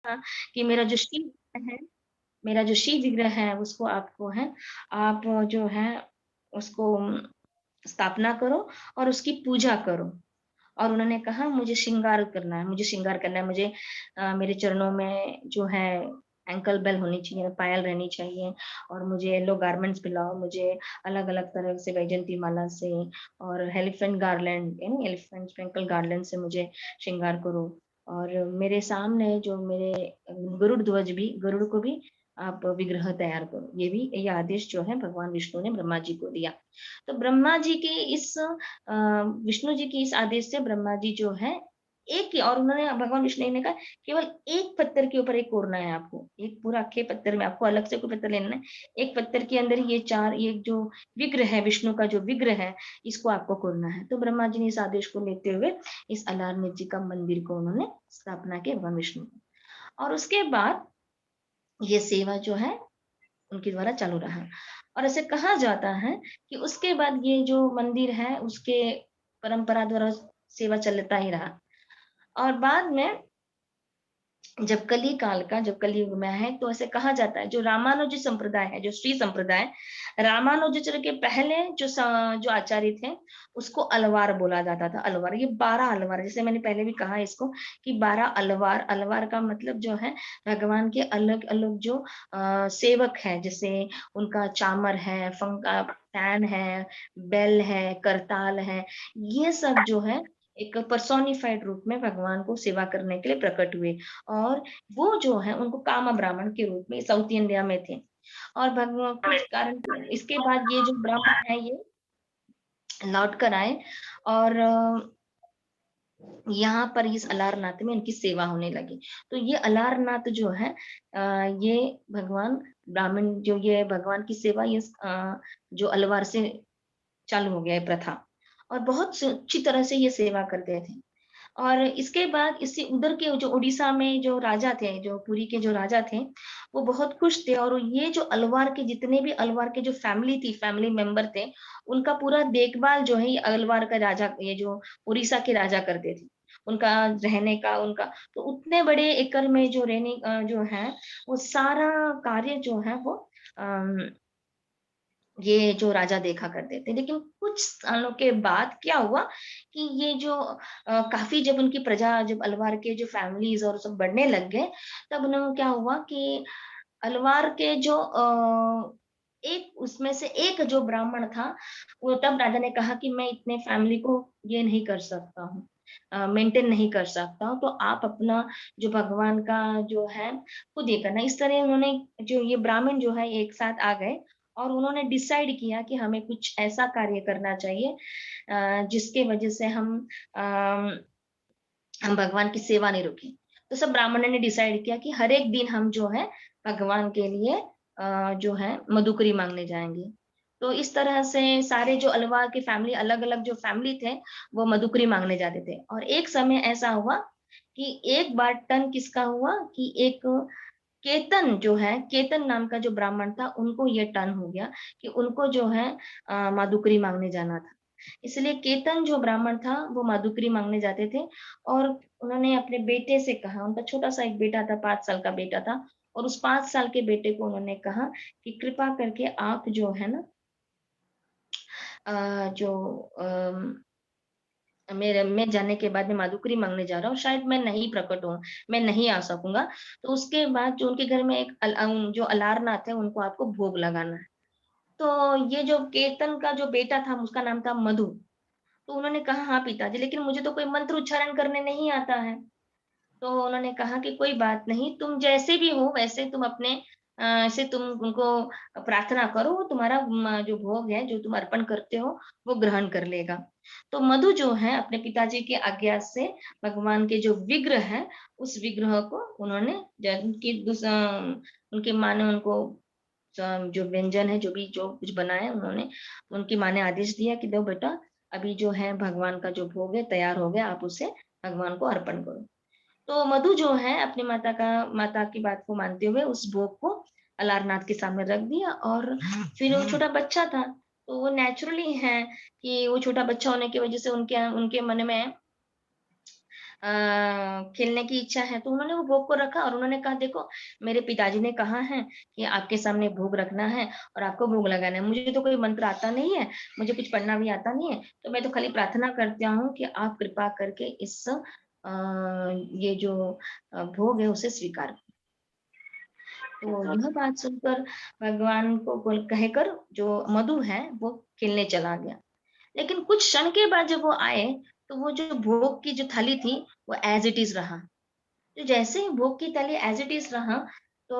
कि मेरा जो शिव है, मेरा जो शिव विग्रह है उसको आपको है, आप जो है उसको स्थापना करो और उसकी पूजा करो। और उन्होंने कहा मुझे श्रृंगार करना है, मुझे श्रृंगार करना है, मुझे मेरे चरणों में जो है एंकल बेल होनी चाहिए, पायल रहनी चाहिए और मुझे येलो गारमेंट्स पिलाओ, मुझे अलग-अलग तरह से वैजयंती माला से और एलिफेंट गार्लैंड यानी एलिफेंट स्प्रिंकल गार्लैंड से मुझे श्रृंगार करो। और मेरे सामने जो मेरे गरुड़ ध्वज भी गरुड़ को भी आप विग्रह तैयार करो। ये आदेश जो है भगवान विष्णु ने ब्रह्मा जी को दिया। तो ब्रह्मा जी के इस विष्णु जी के इस आदेश से ब्रह्मा जी जो है एक ही और उन्होंने भगवान विष्णु ने कहा केवल एक पत्थर के ऊपर एक कोरना है आपको। एक पूरा अख्खे पत्थर में आपको अलग से कोई पत्थर लेना है। एक पत्थर के अंदर ये 4 ये जो विग्रह है, विष्णु का जो विग्रह है, इसको आपको कोरना है। तो ब्रह्मा जी ने इस आदेश को लेते हुए इस अलारनाथ जी का मंदिर को उन्होंने स्थापना की भगवान विष्णु की। और उसके बाद ये सेवा जो है उनके द्वारा चालू रहा। और ऐसे कहा जाता है कि उसके बाद ये जो मंदिर है उसके परंपरा द्वारा सेवा चलता ही रहा। और बाद में जब कलयुग में है तो ऐसे कहा जाता है जो रामानुज संप्रदाय है, जो श्री संप्रदाय, रामानुजाचार्य के पहले जो आचार्य थे उसको अलवार बोला जाता था। अलवार, ये 12 अलवार, जैसे मैंने पहले भी कहा इसको कि 12 अलवार, अलवार का मतलब जो है भगवान के अलग अलग जो सेवक है, जैसे उनका चामर है, फैन है, बेल है, करताल है, ये सब जो है एक पर्सोनिफाइड रूप में भगवान को सेवा करने के लिए प्रकट हुए। और वो जो है उनको कामा ब्राह्मण के रूप में साउथ इंडिया में थे। और भगवान कुछ कारण इसके बाद ये जो ब्राह्मण है ये लौट कर आए और यहाँ पर इस अलारनाथ में इनकी सेवा होने लगी। तो ये अलारनाथ जो है ये भगवान ब्राह्मण जो ये भगवान की सेवा ये जो अलवार से चालू हो गया है प्रथा। और बहुत अच्छी तरह से ये सेवा करते थे। और इसके बाद इससे उधर के जो उड़ीसा में जो राजा थे, जो पुरी के जो राजा थे, वो बहुत खुश थे और ये जो अलवार के जितने भी अलवार के जो फैमिली थी, फैमिली मेंबर थे, उनका पूरा देखभाल जो है ये अलवार का राजा ये जो उड़ीसा के राजा करते थे। उनका रहने का उनका तो उतने बड़े एकड़ में जो रहने जो है, वो सारा कार्य जो है वो अ ये जो राजा देखा करते थे। लेकिन कुछ सालों के बाद क्या हुआ कि ये जो काफ़ी जब उनकी प्रजा जब अलवार के जो फैमिलीज़ और सब बढ़ने लग गए, तब उन्हें क्या हुआ कि अलवार के जो एक उसमें से एक जो ब्राह्मण था, वो तब राजा ने कहा कि मैं इतने फैमिली को ये नहीं कर सकता हूँ मेंटेन नहीं कर सकता हूँ, तो आप अपना जो भगवान का जो है, खुद ये करना। इस तरह उन्होंने जो ये ब्राह्मण जो है एक साथ आ गए और उन्होंने डिसाइड किया कि हमें कुछ ऐसा कार्य करना चाहिए जिसके वजह से हम भगवान की सेवा नहीं रोकें। तो सब ब्राह्मणों ने डिसाइड किया कि हर एक दिन हम जो है भगवान के लिए जो है मधुकरी मांगने जाएँगे। तो इस तरह से सारे जो अलवार की फैमिली अलग-अलग जो फैमिली थे, वो मधुकरी मांगने जाते थे। और एक समय ऐसा हुआ कि एक बार टर्न किसका हुआ कि एक केतन जो है, केतन नाम का जो ब्राह्मण था, उनको ये टर्न हो गया कि उनको जो है मादुकरी माँगने जाना था। इसलिए केतन जो ब्राह्मण था, वो मादुकरी माँगने जाते थे और उन्होंने अपने बेटे से कहा, उनका छोटा-सा एक बेटा था, 5 साल का बेटा था और उस 5 साल के बेटे को उन्होंने कहा कि कृपा करके आप जो है ना जो मेरे मैं जाने के बाद मैं मादुकरी माँगने जा रहा हूँ, शायद मैं नहीं प्रकट हूँ, मैं नहीं आ सकूँगा। तो उसके बाद जो उनके घर में एक जो अलारनाथ है, उनको आपको भोग लगाना है। तो ये जो केतन का जो बेटा था, उसका नाम था मधु। तो उन्होंने कहा, "हाँ, पिताजी, लेकिन मुझे तो कोई मंत्र उच्चारण करने नहीं आता है।" तो उन्होंने कहा कि कोई बात नहीं, तुम जैसे भी हो वैसे तुम अपने ऐसे तुम उनको प्रार्थना करो, वो तुम्हारा जो भोग है, जो तुम अर्पण करते हो, वो ग्रहण कर लेगा। तो मधु जो है अपने पिताजी की आज्ञा से भगवान के जो विग्रह है, उस विग्रह को उन्होंने उनकी माँ ने उनको जो व्यंजन है, जो कुछ बनाया उन्होंने, उनकी माँ ने आदेश दिया कि लो बेटा, अभी जो है भगवान का जो भोग है तैयार हो गया, आप उसे भगवान को अर्पण करो। तो मधु जो है अपनी माता की बात को मानते हुए उस भोग को अलारनाथ के सामने रख दिया और फिर वो छोटा बच्चा था, तो वो नेचुरली है कि वो छोटा बच्चा होने की वजह से उनके उनके मन में खेलने की इच्छा है, तो उन्होंने वो भोग को रखा और उन्होंने कहा देखो मेरे पिताजी ने कहा है कि आपके सामने भोग रखना है और आपको भोग लगाना है। मुझे तो कोई मंत्र आता नहीं है, मुझे कुछ पढ़ना भी आता नहीं है, तो मैं तो खाली प्रार्थना करता हूँ कि आप कृपा करके इस ये जो भोग है उसे स्वीकार तो यह बात सुनकर भगवान को बोल कहकर जो मधु है वो खेलने चला गया। लेकिन कुछ क्षण के बाद जब वो आए, तो वो जो भोग की जो थाली थी, वो एज़ इट इज़ रहा। तो जैसे ही भोग की थाली एज़ इट इज़ रहा, तो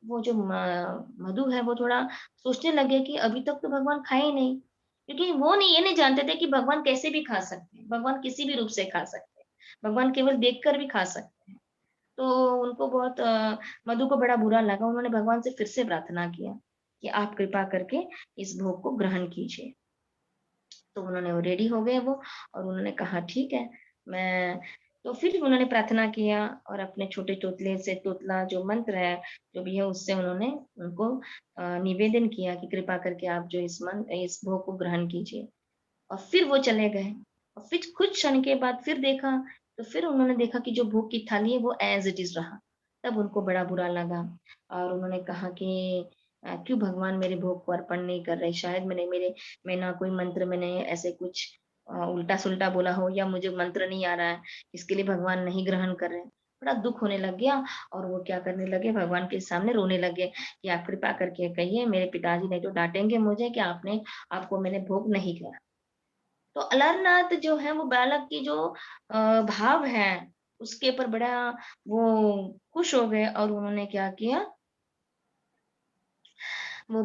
वो जो मधु है वो थोड़ा सोचने लगे कि अभी तक तो भगवान खाए ही नहीं। क्योंकि वो नहीं ये नहीं जानते थे कि भगवान कैसे भी खा सकते हैं, भगवान किसी भी रूप से खा सकते हैं। भगवान केवल देखकर भी खा सकते हैं। तो उनको बहुत मधु को बड़ा बुरा लगा, उन्होंने भगवान से फिर से प्रार्थना किया कि आप कृपा करके इस भोग को ग्रहण कीजिए। तो उन्होंने वो रेडी हो गए वो और उन्होंने कहा ठीक है, मैं तो फिर उन्होंने प्रार्थना किया और अपने छोटे तोतले से तोतला जो मंत्र है, जो भी है उससे उन्होंने उनको निवेदन किया कि कृपा करके आप जो इस भोग को ग्रहण कीजिए। और फिर वो चले गए और फिर कुछ क्षण के बाद फिर देखा, तो फिर उन्होंने देखा कि जो भोग की थाली है वो एज़ इट इज़ रहा। तब उनको बड़ा बुरा लगा और उन्होंने कहा कि क्यों भगवान मेरे भोग को अर्पण नहीं कर रहे? शायद मैं ना कोई मंत्र मैंने ऐसे कुछ उल्टा-सुल्टा बोला हो या मुझे मंत्र नहीं आ रहा है, इसके लिए भगवान नहीं ग्रहण कर रहे हैं। बड़ा दुःख होने लग गया और वो क्या करने लगे भगवान के सामने रोने लगे कि आप कृपा करके कहिए मेरे पिताजी नहीं तो डाँटेंगे मुझे कि आपको मैंने भोग नहीं किया। तो अलारनाथ जो है वो बालक की जो भाव है, उसके ऊपर बड़ा वो खुश हो गए और उन्होंने क्या किया, वो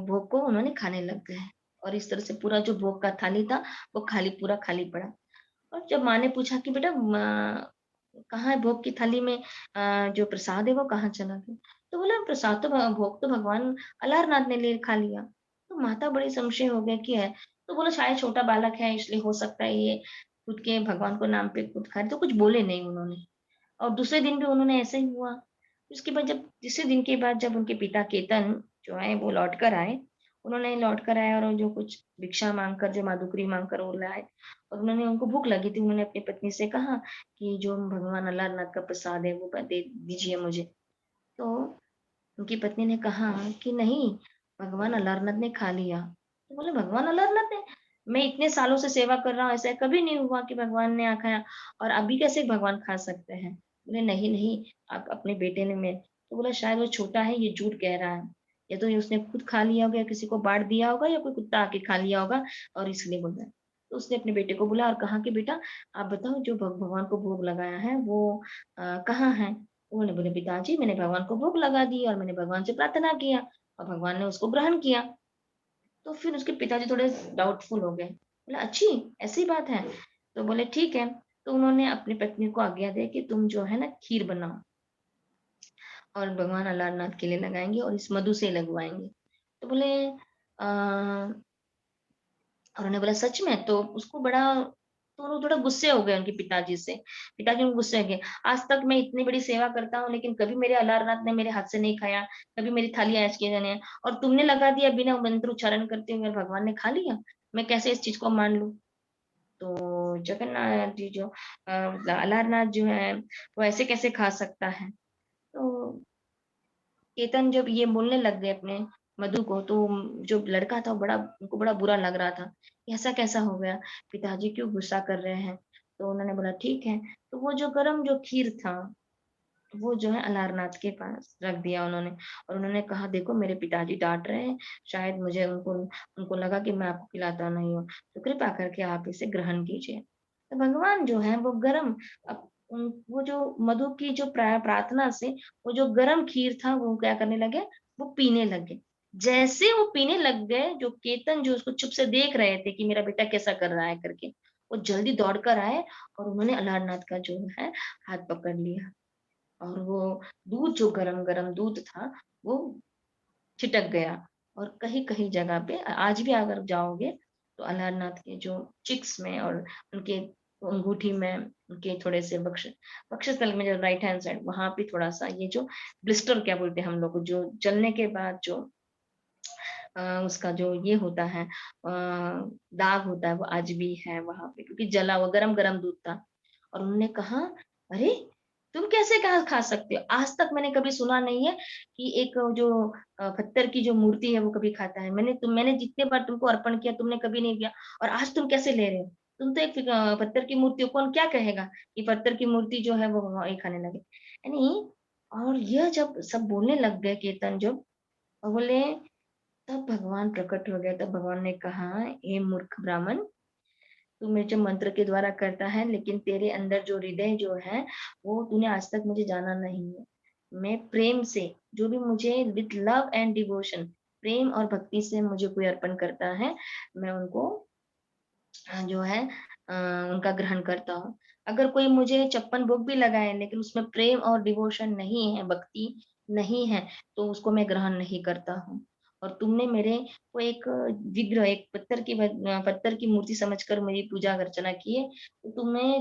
भोग को उन्होंने खाने लग गए और इस तरह से पूरा जो भोग का थाली था, वो पूरा खाली पड़ा। और जब माँ ने पूछा कि बेटा कहाँ है भोग की थाली में जो प्रसाद है वो कहाँ चला गया? तो बोला प्रसाद तो भोग तो भगवान अलारनाथ ने ले खा लिया। तो माता बड़ी संशय हो गया कि है, तो बोला शायद छोटा बालक है इसलिए हो सकता है ये खुद के भगवान को नाम पे खुद खाए, तो कुछ बोले नहीं उन्होंने। और दूसरे दिन भी उन्होंने ऐसा ही हुआ। उसके बाद जब तीसरे दिन के बाद जब उनके पिता केतन जो है वो लौट कर आए, उन्होंने लौट कर आए और जो कुछ भिक्षा माँगकर जो मादुकरी माँगकर वो लाए और उन्होंने उनको भूख लगी थी, उन्होंने अपनी पत्नी से कहा कि जो भगवान अल्लाहनाथ का प्रसाद है वो दे दीजिए मुझे। तो उनकी पत्नी ने कहा कि नहीं, भगवान अलारनाथ ने खा लिया। तो बोले भगवान अलारनाथ ने? मैं इतने सालों से सेवा कर रहा हूँ, ऐसा कभी नहीं हुआ कि भगवान ने खाया और अभी कैसे भगवान खा सकते हैं? बोले नहीं, नहीं, आप अपने बेटे ने मैं तो बोला शायद वो छोटा है, ये झूठ कह रहा है। या तो ये उसने खुद खा लिया होगा या किसी को बाँट दिया होगा या कोई कुत्ता आके खा लिया होगा और इसलिए बोल रहा है। तो उसने अपने बेटे को बुलाया और कहा कि बेटा आप बताओ जो भगवान को भोग लगाया है वो कहाँ है? उन्होंने बोले, "पिताजी मैंने भगवान को भोग लगा दी और मैंने भगवान से प्रार्थना किया और भगवान ने उसको ग्रहण किया।" तो फिर उसके पिताजी थोड़े डाउटफुल हो गए। बोले, "अच्छी ऐसी बात है?" तो बोले, "ठीक है।" तो उन्होंने अपनी पत्नी को आज्ञा दी कि तुम जो है ना खीर बनाओ और भगवान अलारनाथ के लिए लगाएँगे और इस मधु से लगवाएँगे। तो बोले और उन्होंने बोला सच में? तो उसको बड़ा तो वो थोड़ा गुस्से हो गए उनके पिताजी से। पिताजी उनको गुस्से हो गए, आज तक मैं इतनी बड़ी सेवा करता हूँ लेकिन कभी मेरे अलारनाथ ने मेरे हाथ से नहीं खाया, कभी मेरी थाली ऐश किए जाने हैं और तुमने लगा दिया बिना मंत्र उच्चारण करते हुए और भगवान ने खा लिया। मैं कैसे इस चीज़ को मान लूँ? तो जगन्नाथ जी जो मतलब अलारनाथ जो है, वो ऐसे कैसे खा सकता है? तो केतन जब ये बोलने लग गए अपने मधु को तो जो लड़का था वो बड़ा उनको बड़ा बुरा लग रहा था, कि ऐसा कैसा हो गया? पिताजी क्यों गुस्सा कर रहे हैं? तो उन्होंने बोला ठीक है, तो वो जो गरम जो खीर था, वो जो है अलारनाथ के पास रख दिया उन्होंने और उन्होंने कहा देखो मेरे पिताजी डाँट रहे हैं, शायद मुझे उनको उनको लगा कि मैं आपको खिलाता नहीं हूँ, तो कृपा करके आप इसे ग्रहण कीजिए। तो भगवान जो है वो गरम वो जो मधु की जो प्रार्थना से वो जो गरम खीर था वो क्या करने लगे, वो पीने लगे। जैसे वो पीने लग गए, जो केतन जो उसको चुप से देख रहे थे कि मेरा बेटा कैसा कर रहा है करके, वो जल्दी दौड़ कर आए और उन्होंने अलारनाथ का जो है हाथ पकड़ लिया। और वो दूध जो गरम-गरम दूध था, वो छिटक गया और कहीं-कहीं जगह पे आज भी अगर जाओगे, तो अलारनाथ के जो चिक्स में और उनके अंगूठी में, उनके थोड़े से वक्षस्थल में जो राइट हैंड साइड, वहाँ पे थोड़ा-सा ये जो ब्लिस्टर क्या बोलते हैं हम लोग, जो जलने के बाद जो उसका जो ये होता है दाग होता है, वो आज भी है वहाँ पे क्योंकि जला हुआ गरम-गरम दूध था। और उन्होंने कहा, "अरे! तुम कैसे खा सकते हो? आज तक मैंने कभी सुना नहीं है कि एक जो पत्थर की जो मूर्ति है वो कभी खाता है। मैंने जितने बार तुमको अर्पण किया तुमने कभी नहीं किया और आज तुम कैसे ले रहे हो? तुम तो एक पत्थर की मूर्ति हो, कौन क्या कहेगा कि पत्थर की मूर्ति जो है वो ये खाने लगे।" यानी और यह जब सब बोलने लग गए कीर्तन जब और बोले तब भगवान प्रकट हो गए, तब भगवान ने कहा, "हे मूर्ख ब्राह्मण, तू मुझे मंत्र के द्वारा करता है, लेकिन तेरे अंदर जो हृदय जो है, वो तूने आज तक मुझे जाना नहीं है। मैं प्रेम से, जो भी मुझे विथ लव एंड डिवोशन, प्रेम और भक्ति से मुझे कोई अर्पण करता है, मैं उनको जो है उनका ग्रहण करता हूँ। अगर कोई मुझे 56 भोग भी लगाए लेकिन उसमें प्रेम और डिवोशन नहीं है, भक्ति नहीं है, तो उसको मैं ग्रहण नहीं करता हूँ। और तुमने मेरे को एक विग्रह, एक पत्थर की मूर्ति समझकर मेरी पूजा अर्चना की है, तो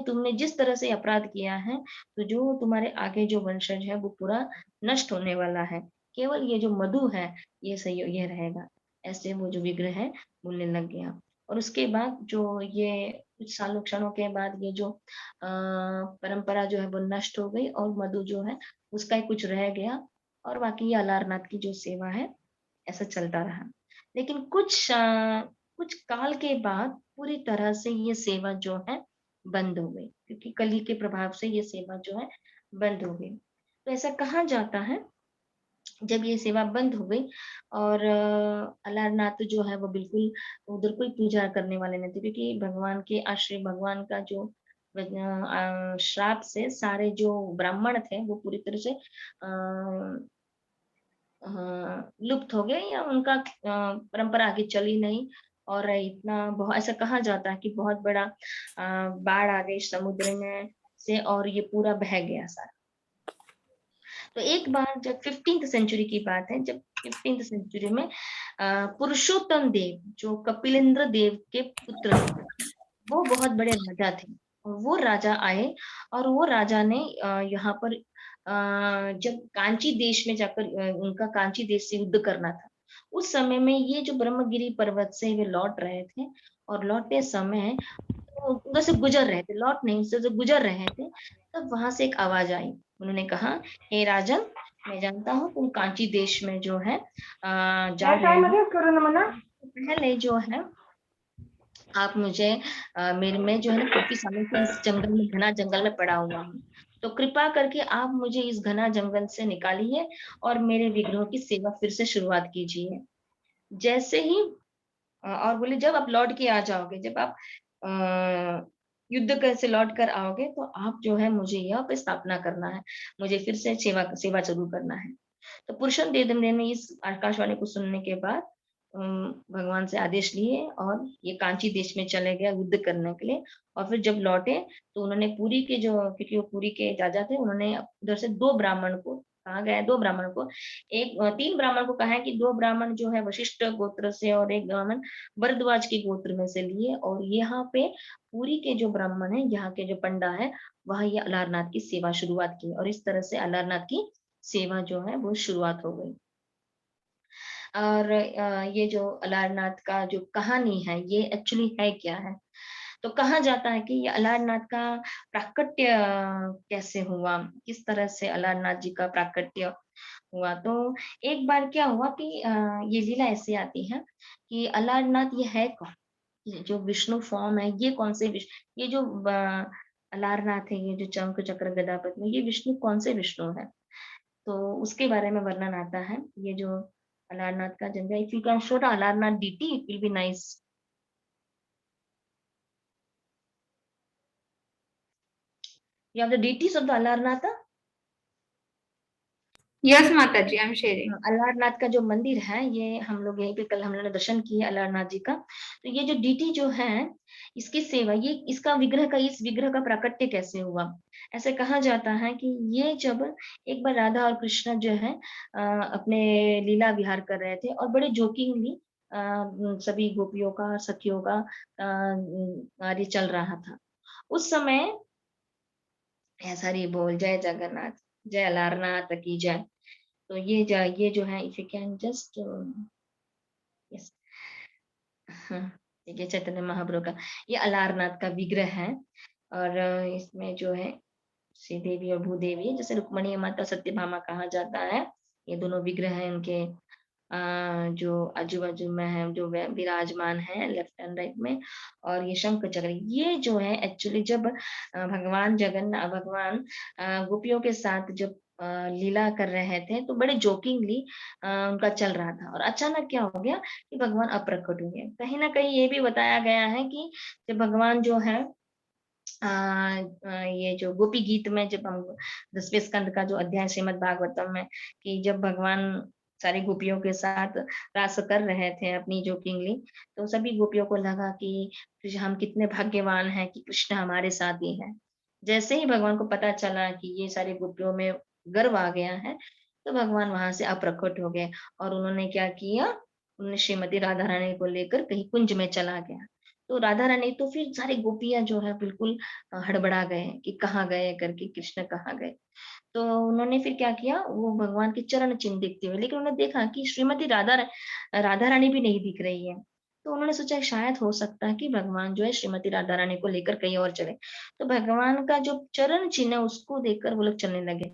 तुमने जिस तरह से अपराध किया है, तो जो तुम्हारे आगे जो वंशज है, वो पूरा नष्ट होने वाला है। केवल ये जो मधु है, ये सही ये रहेगा। ऐसे वो जो विग्रह है, बोलने लग गया। और उसके बाद जो ये कुछ सालों क्षणों के बाद ये जो परंपरा जो है वो नष्ट हो गई और मधु जो है उसका ही कुछ रह गया और बाकी ये अलारनाथ की जो सेवा है ऐसा चलता रहा। लेकिन कुछ काल के बाद पूरी तरह से ये सेवा जो है बंद हो गई क्योंकि कली के प्रभाव से ये सेवा जो है बंद हो गई। तो ऐसा कहा जाता है जब ये सेवा बंद हो गई और अलारनाथ जो है वो बिल्कुल उधर कोई पूजा करने वाले नहीं थे क्योंकि भगवान के आश्रय भगवान का जो श्राप से सारे जो ब्राह्मण थे वो पूरी तरह से लुप्त हो गए या उनका परंपरा आगे चली नहीं और इतना बहुत ऐसा कहा जाता है कि बहुत बड़ा बाढ़ आ गई समुद्र में से और ये पूरा बह गया सारा। तो एक बार जब 15th सेंचुरी की बात है, जब 15th सेंचुरी में पुरुषोत्तम देव जो कपिलेंद्र देव के पुत्र थे, वो बहुत बड़े राजा थे। और वो राजा आए और वो राजा ने यहाँ पर जब कांची देश में जाकर उनका कांची देश से युद्ध करना था, उस समय में ये जो ब्रह्मगिरी पर्वत से वे लौट रहे थे और लौटते समय वो उधर से गुजर रहे थे, लौट नहीं उससे जो गुजर रहे थे, तब वहां से एक आवाज आई। उन्होंने कहा, हे राजन, मैं जानता हूँ तुम कांची देश में जो है जा रहे हो। पहले जो है आप मुझे मेरे में जो है ना काफी सालों से इस जंगल में घना जंगल में पड़ा हुआ हूँ। तो कृपा करके आप मुझे इस घना जंगल से निकालिए और मेरे विग्रहों की सेवा फिर से शुरुआत कीजिए। जैसे ही और बोले जब आप लौट के आ जाओगे, जब आप युद्ध कर से लौट कर आओगे तो आप जो है मुझे यहाँ पे स्थापना करना है। मुझे फिर से सेवा सेवा शुरू करना है। तो पुरुषोत्तम देव ने इस आकाशवाणी को सुनने के बाद भगवान से आदेश लिए और ये कांची देश में चले गए युद्ध करने के लिए और फिर जब लौटे तो उन्होंने पुरी के जो क्योंकि वो पुरी के राजा थे उन्होंने उधर से 2 ब्राह्मण को कहा गया है 2 ब्राह्मण को 3 ब्राह्मण को कहा है कि 2 ब्राह्मण जो है वशिष्ठ गोत्र से और 1 ब्राह्मण भरद्वाज के गोत्र में से लिए और यहाँ पे पुरी के जो ब्राह्मण है यहाँ के जो पंडा है वहाँ ये अलारनाथ की सेवा शुरुआत की और इस तरह से अलारनाथ की सेवा जो है वो शुरुआत हो गई। और ये जो अलारनाथ का जो कहानी है ये एक्चुअली है क्या है? तो कहा जाता है कि ये अलारनाथ का प्राकट्य कैसे हुआ? किस तरह से अलारनाथ जी का प्राकट्य हुआ? तो एक बार क्या हुआ कि ये लीला ऐसी आती है कि अलारनाथ ये है कौन? ये जो विष्णु फॉर्म है ये कौन से ये जो अलारनाथ है, ये जो शंख चक्र गदा पद्म ये विष्णु कौन से विष्णु है? तो उसके बारे में वर्णन आता है। ये जो अलारनाथ का जंगल if you can show the Alarnath deity it will be nice. You have the deities of the Alarnatha? Yes, Mataji, I'm sharing. Alarnath का जो मंदिर है ये हम लोग यहीं पे कल हम लोगों ने दर्शन किया अलारनाथ जी का। तो ये जो डीटी जो है इसकी सेवा ये इसका विग्रह का इस विग्रह का प्राकट्य कैसे हुआ? ऐसे कहा जाता है कि ये जब एक बार राधा और कृष्ण जो है अपने लीला विहार कर रहे थे और बड़े जोकिंगली सभी गोपियों का सखियों का कार्य चल रहा था। उस समय ऐसा ही बोल जय जगन्नाथ, जय अलारनाथ की जय। तो ये जो है if you can just yes हाँ, ठीक है चैतन्य महाप्रभु का ये अलारनाथ का विग्रह है। और इसमें जो है श्री देवी और भूदेवी, जैसे रुक्मणी माता, सत्यभामा कहा जाता है। ये दोनों विग्रह हैं उनके, जो आजू-बाजू में है, जो विराजमान है लेफ्ट एंड राइट में। और ये शंख चक्र, ये जो है एक्चुअली जब भगवान गोपियों के साथ जब लीला कर रहे थे, तो बड़े जोकिंगली उनका चल रहा था, और अचानक क्या हो गया कि भगवान अप्रकट हो गए। कहीं न कहीं ये भी बताया गया है कि जब भगवान जो है ये जो गोपी गीत में, जब हम 10वें स्कंद का जो अध्याय श्रीमद् भागवतम में, कि जब भगवान सारी गोपियों के साथ रास कर रहे थे अपनी जोकिंगली, तो सभी गोपियों को लगा कि हम कितने भाग्यवान हैं कि कृष्ण हमारे साथ ही हैं। जैसे ही भगवान को पता चला कि ये सारी गोपियों में गर्व आ गया है, तो भगवान वहां से अप्रकट हो गए, और उन्होंने क्या किया, उन्होंने श्रीमती राधा रानी को लेकर कहीं कुंज में चला गया। तो राधा रानी, तो फिर सारी गोपियाँ जो है बिल्कुल हड़बड़ा गए कि कहाँ गए करके, कृष्ण कहाँ गए? तो उन्होंने फिर क्या किया, वो भगवान के चरण चिन्ह देखते हुए, लेकिन उन्होंने देखा कि श्रीमती राधा रानी भी नहीं दिख रही है। तो उन्होंने सोचा शायद हो सकता है कि भगवान जो है श्रीमती राधा रानी को लेकर कहीं और चले। तो भगवान का जो चरण चिन्ह है उसको देखकर वो लोग चलने लगे।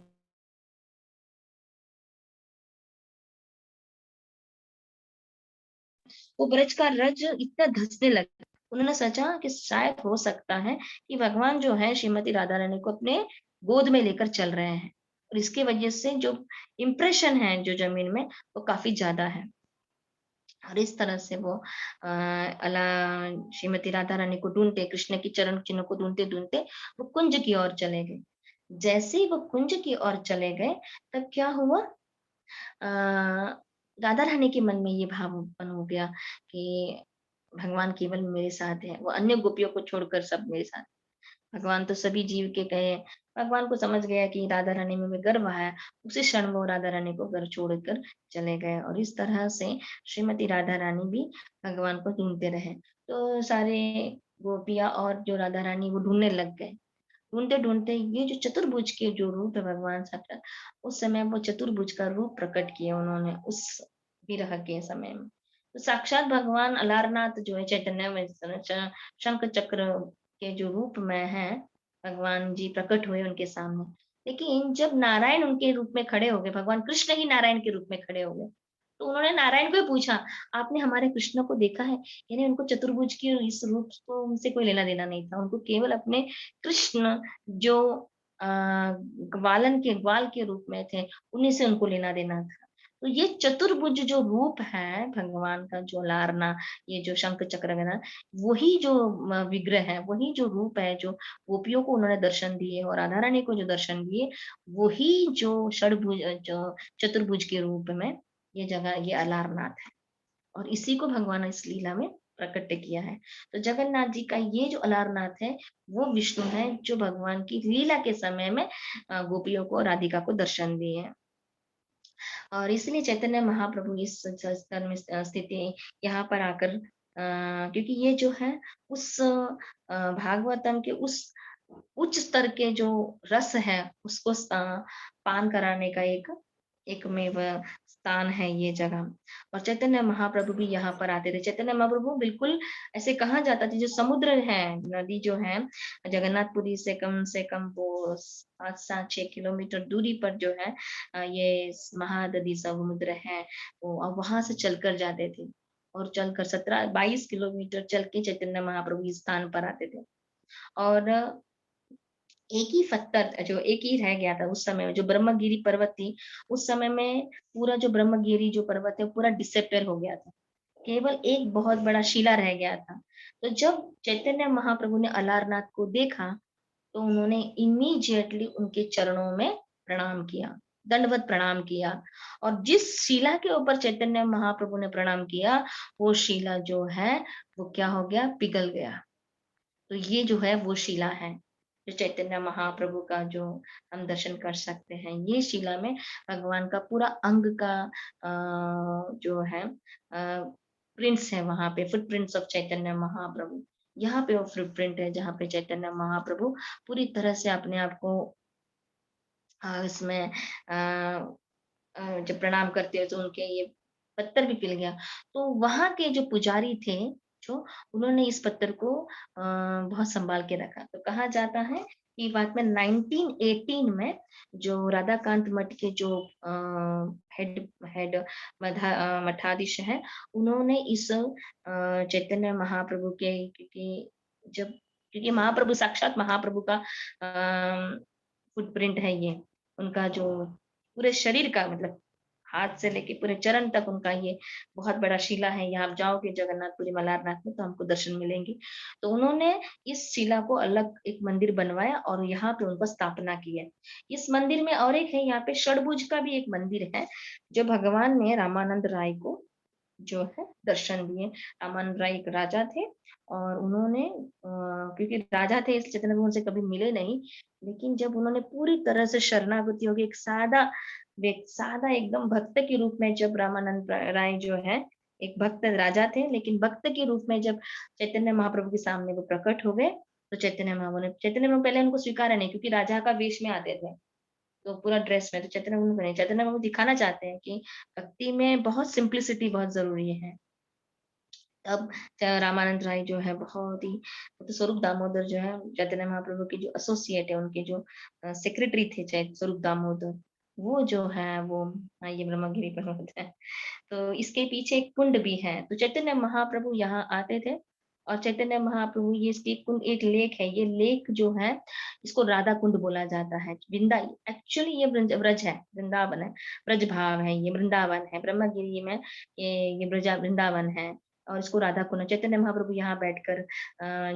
वो ब्रज का रज इतना धँसने लगा। उन्होंने सोचा कि शायद हो सकता है कि भगवान जो है श्रीमती राधा रानी को अपने गोद में लेकर चल रहे हैं, और इसकी वजह से जो इम्प्रेशन है जो ज़मीन में, वो काफ़ी ज़्यादा है। और इस तरह से वो अला श्रीमती राधा रानी को ढूँढते, कृष्ण के चरण चिन्ह को ढूँढते-ढूँढते वो कुंज की ओर चले गए। जैसे ही वो कुंज की ओर चले गए, तब क्या हुआ, अ, राधा रानी के मन में ये भाव उत्पन्न हो गया कि भगवान केवल मेरे साथ है, वो अन्य गोपियों को छोड़कर सब मेरे साथ। भगवान तो सभी जीव के कहे, भगवान को समझ गया कि राधा रानी में गर्व है, उसी क्षण वो राधा रानी को घर छोड़कर चले गए, और इस तरह से श्रीमती राधा रानी भी भगवान को ढूँढते रहे। तो सारे गोपियाँ और जो राधा रानी वो ढूँढने लग गए। ढूँढते-ढूँढते ये जो चतुर्भुज के जो रूप है भगवान साक्षात, उस समय वो चतुर्भुज का रूप प्रकट किया उन्होंने उस विरह के समय में। तो साक्षात भगवान अलारनाथ जो है चैतन्य में शंख चक्र के जो रूप में हैं, भगवान जी प्रकट हुए उनके सामने। लेकिन जब नारायण उनके रूप में खड़े हो गए, भगवान कृष्ण ही नारायण के रूप में खड़े हो गए। तो उन्होंने नारायण को ही पूछा, "आपने हमारे कृष्ण को देखा है?" यानी उनको चतुर्भुज के इस रूप को उनसे कोई लेना-देना नहीं था। उनको केवल अपने कृष्ण जो अ, ग्वाल के रूप में थे, उन्हीं से उनको लेना-देना था। तो ये चतुर्भुज जो रूप है भगवान का, जो लारना, ये जो शंख चक्र गदा, वही जो विग्रह है, वही जो रूप है, जो गोपियों को उन्होंने दर्शन दिए और राधा रानी को जो दर्शन दिए, वही जो जो चतुर्भुज के रूप में ये जगह, ये अलारनाथ है। और इसी को भगवान ने इस लीला में प्रकट किया है। तो जगन्नाथ जी का ये जो अलारनाथ है, वो विष्णु है जो भगवान की लीला के समय में गोपियों को, राधिका को दर्शन दिए हैं। और इसलिए चैतन्य महाप्रभु इस संस्कार में स्थित है, यहाँ पर आकर क्योंकि ये जो है उस भागवतम के उस उच्च स्तर के जो रस है, उसको पान कराने का एक एकमेव स्थान है ये जगह। और चैतन्य महाप्रभु भी यहाँ पर आते थे। चैतन्य महाप्रभु बिल्कुल ऐसे कहा जाता था, जो समुद्र है, नदी जो है, जगन्नाथपुरी से कम वो 5-7 6 किलोमीटर दूरी पर जो है ये महानदी समुद्र है, वो अब वहाँ से चलकर जाते थे, और चलकर 17-22 किलोमीटर चल के चैतन्य महाप्रभु इस स्थान पर आते थे। और एक ही पत्थर जो एक ही रह गया था उस समय में, जो ब्रह्मगिरी पर्वत थी, उस समय में पूरा जो ब्रह्मगिरी जो पर्वत है, पूरा डिसेप्टर हो गया था। केवल एक बहुत बड़ा शिला रह गया था। तो जब चैतन्य महाप्रभु ने अलारनाथ को देखा, तो उन्होंने इमीडिएटली उनके चरणों में प्रणाम किया, दंडवत प्रणाम किया, और जिस शिला के ऊपर चैतन्य महाप्रभु ने प्रणाम किया, वो शिला जो है, वो क्या हो गया? पिघल गया। तो ये जो है वो शिला है, जो चैतन्य महाप्रभु का जो हम दर्शन कर सकते हैं। ये शिला में भगवान का पूरा अंग का जो है प्रिंट्स है वहाँ पे, फुटप्रिंट्स ऑफ चैतन्य महाप्रभु। यहाँ पे वो फुटप्रिंट है जहाँ पे चैतन्य महाप्रभु पूरी तरह से अपने आप को इसमें जब प्रणाम करते हैं तो उनके ये पत्थर भी पिघल गया। तो वहाँ के जो पुजारी थे, जो उन्होंने इस पत्थर को बहुत सँभाल के रखा। तो कहा जाता है कि बाद में 1918 में जो राधाकांत मठ के जो हेड हेड मठाधीश हैं, उन्होंने इस चैतन्य महाप्रभु के क्योंकि महाप्रभु साक्षात महाप्रभु का फुटप्रिंट है ये, उनका जो पूरे शरीर का मतलब हाथ से लेके पूरे चरण तक उनका ये बहुत बड़ा शिला है। यहाँ आप जाओगे जगन्नाथपुरी मल्हारनाथ में तो हमको दर्शन मिलेंगे। तो उन्होंने इस शिला को अलग एक मंदिर बनवाया और यहाँ पे उनको स्थापना की है। इस मंदिर में और एक है यहाँ पे षडभुज का भी एक मंदिर है, जो भगवान ने रामानंद राय को जो है दर्शन दिए। रामानंद राय एक राजा थे और उन्होंने क्योंकि राजा थे इसलिए चैतन्य प्रभु उनसे कभी मिले नहीं, लेकिन जब उन्होंने पूरी तरह से शरणागति हो गई, एक सादा एकदम भक्त के रूप में जब रामानंद राय जो है, एक भक्त राजा थे, लेकिन भक्त के रूप में जब चैतन्य महाप्रभु के सामने वो प्रकट हो गए, तो चैतन्य प्रभु पहले उनको स्वीकारा नहीं क्योंकि राजा का वेश में आते थे। तो पूरा ड्रेस में, तो चैतन्य प्रभु दिखाना चाहते हैं कि भक्ति में बहुत सिंप्लिसिटी बहुत ज़रूरी है। तब रामानंद राय जो है बहुत ही तो स्वरूप दामोदर जो है चैतन्य महाप्रभु के जो एसोसिएट है, उनके जो सेक्रेटरी थे स्वरूप दामोदर, वो जो है वो ये ब्रह्मगिरी पर्वत है। तो इसके पीछे एक कुंड भी है। तो चैतन्य महाप्रभु यहाँ आते थे और चैतन्य महाप्रभु ये स्टीक कुंड एक लेक है। ये लेक जो है इसको राधा कुंड बोला जाता है। वृंदा एक्चुअली ये ब्रज है, वृंदावन है, ब्रज भाव है, ये वृंदावन है। ब्रह्मगिरी में ये ब्रजा वृंदावन है और इसको राधा कुंड। चैतन्य महाप्रभु यहाँ बैठकर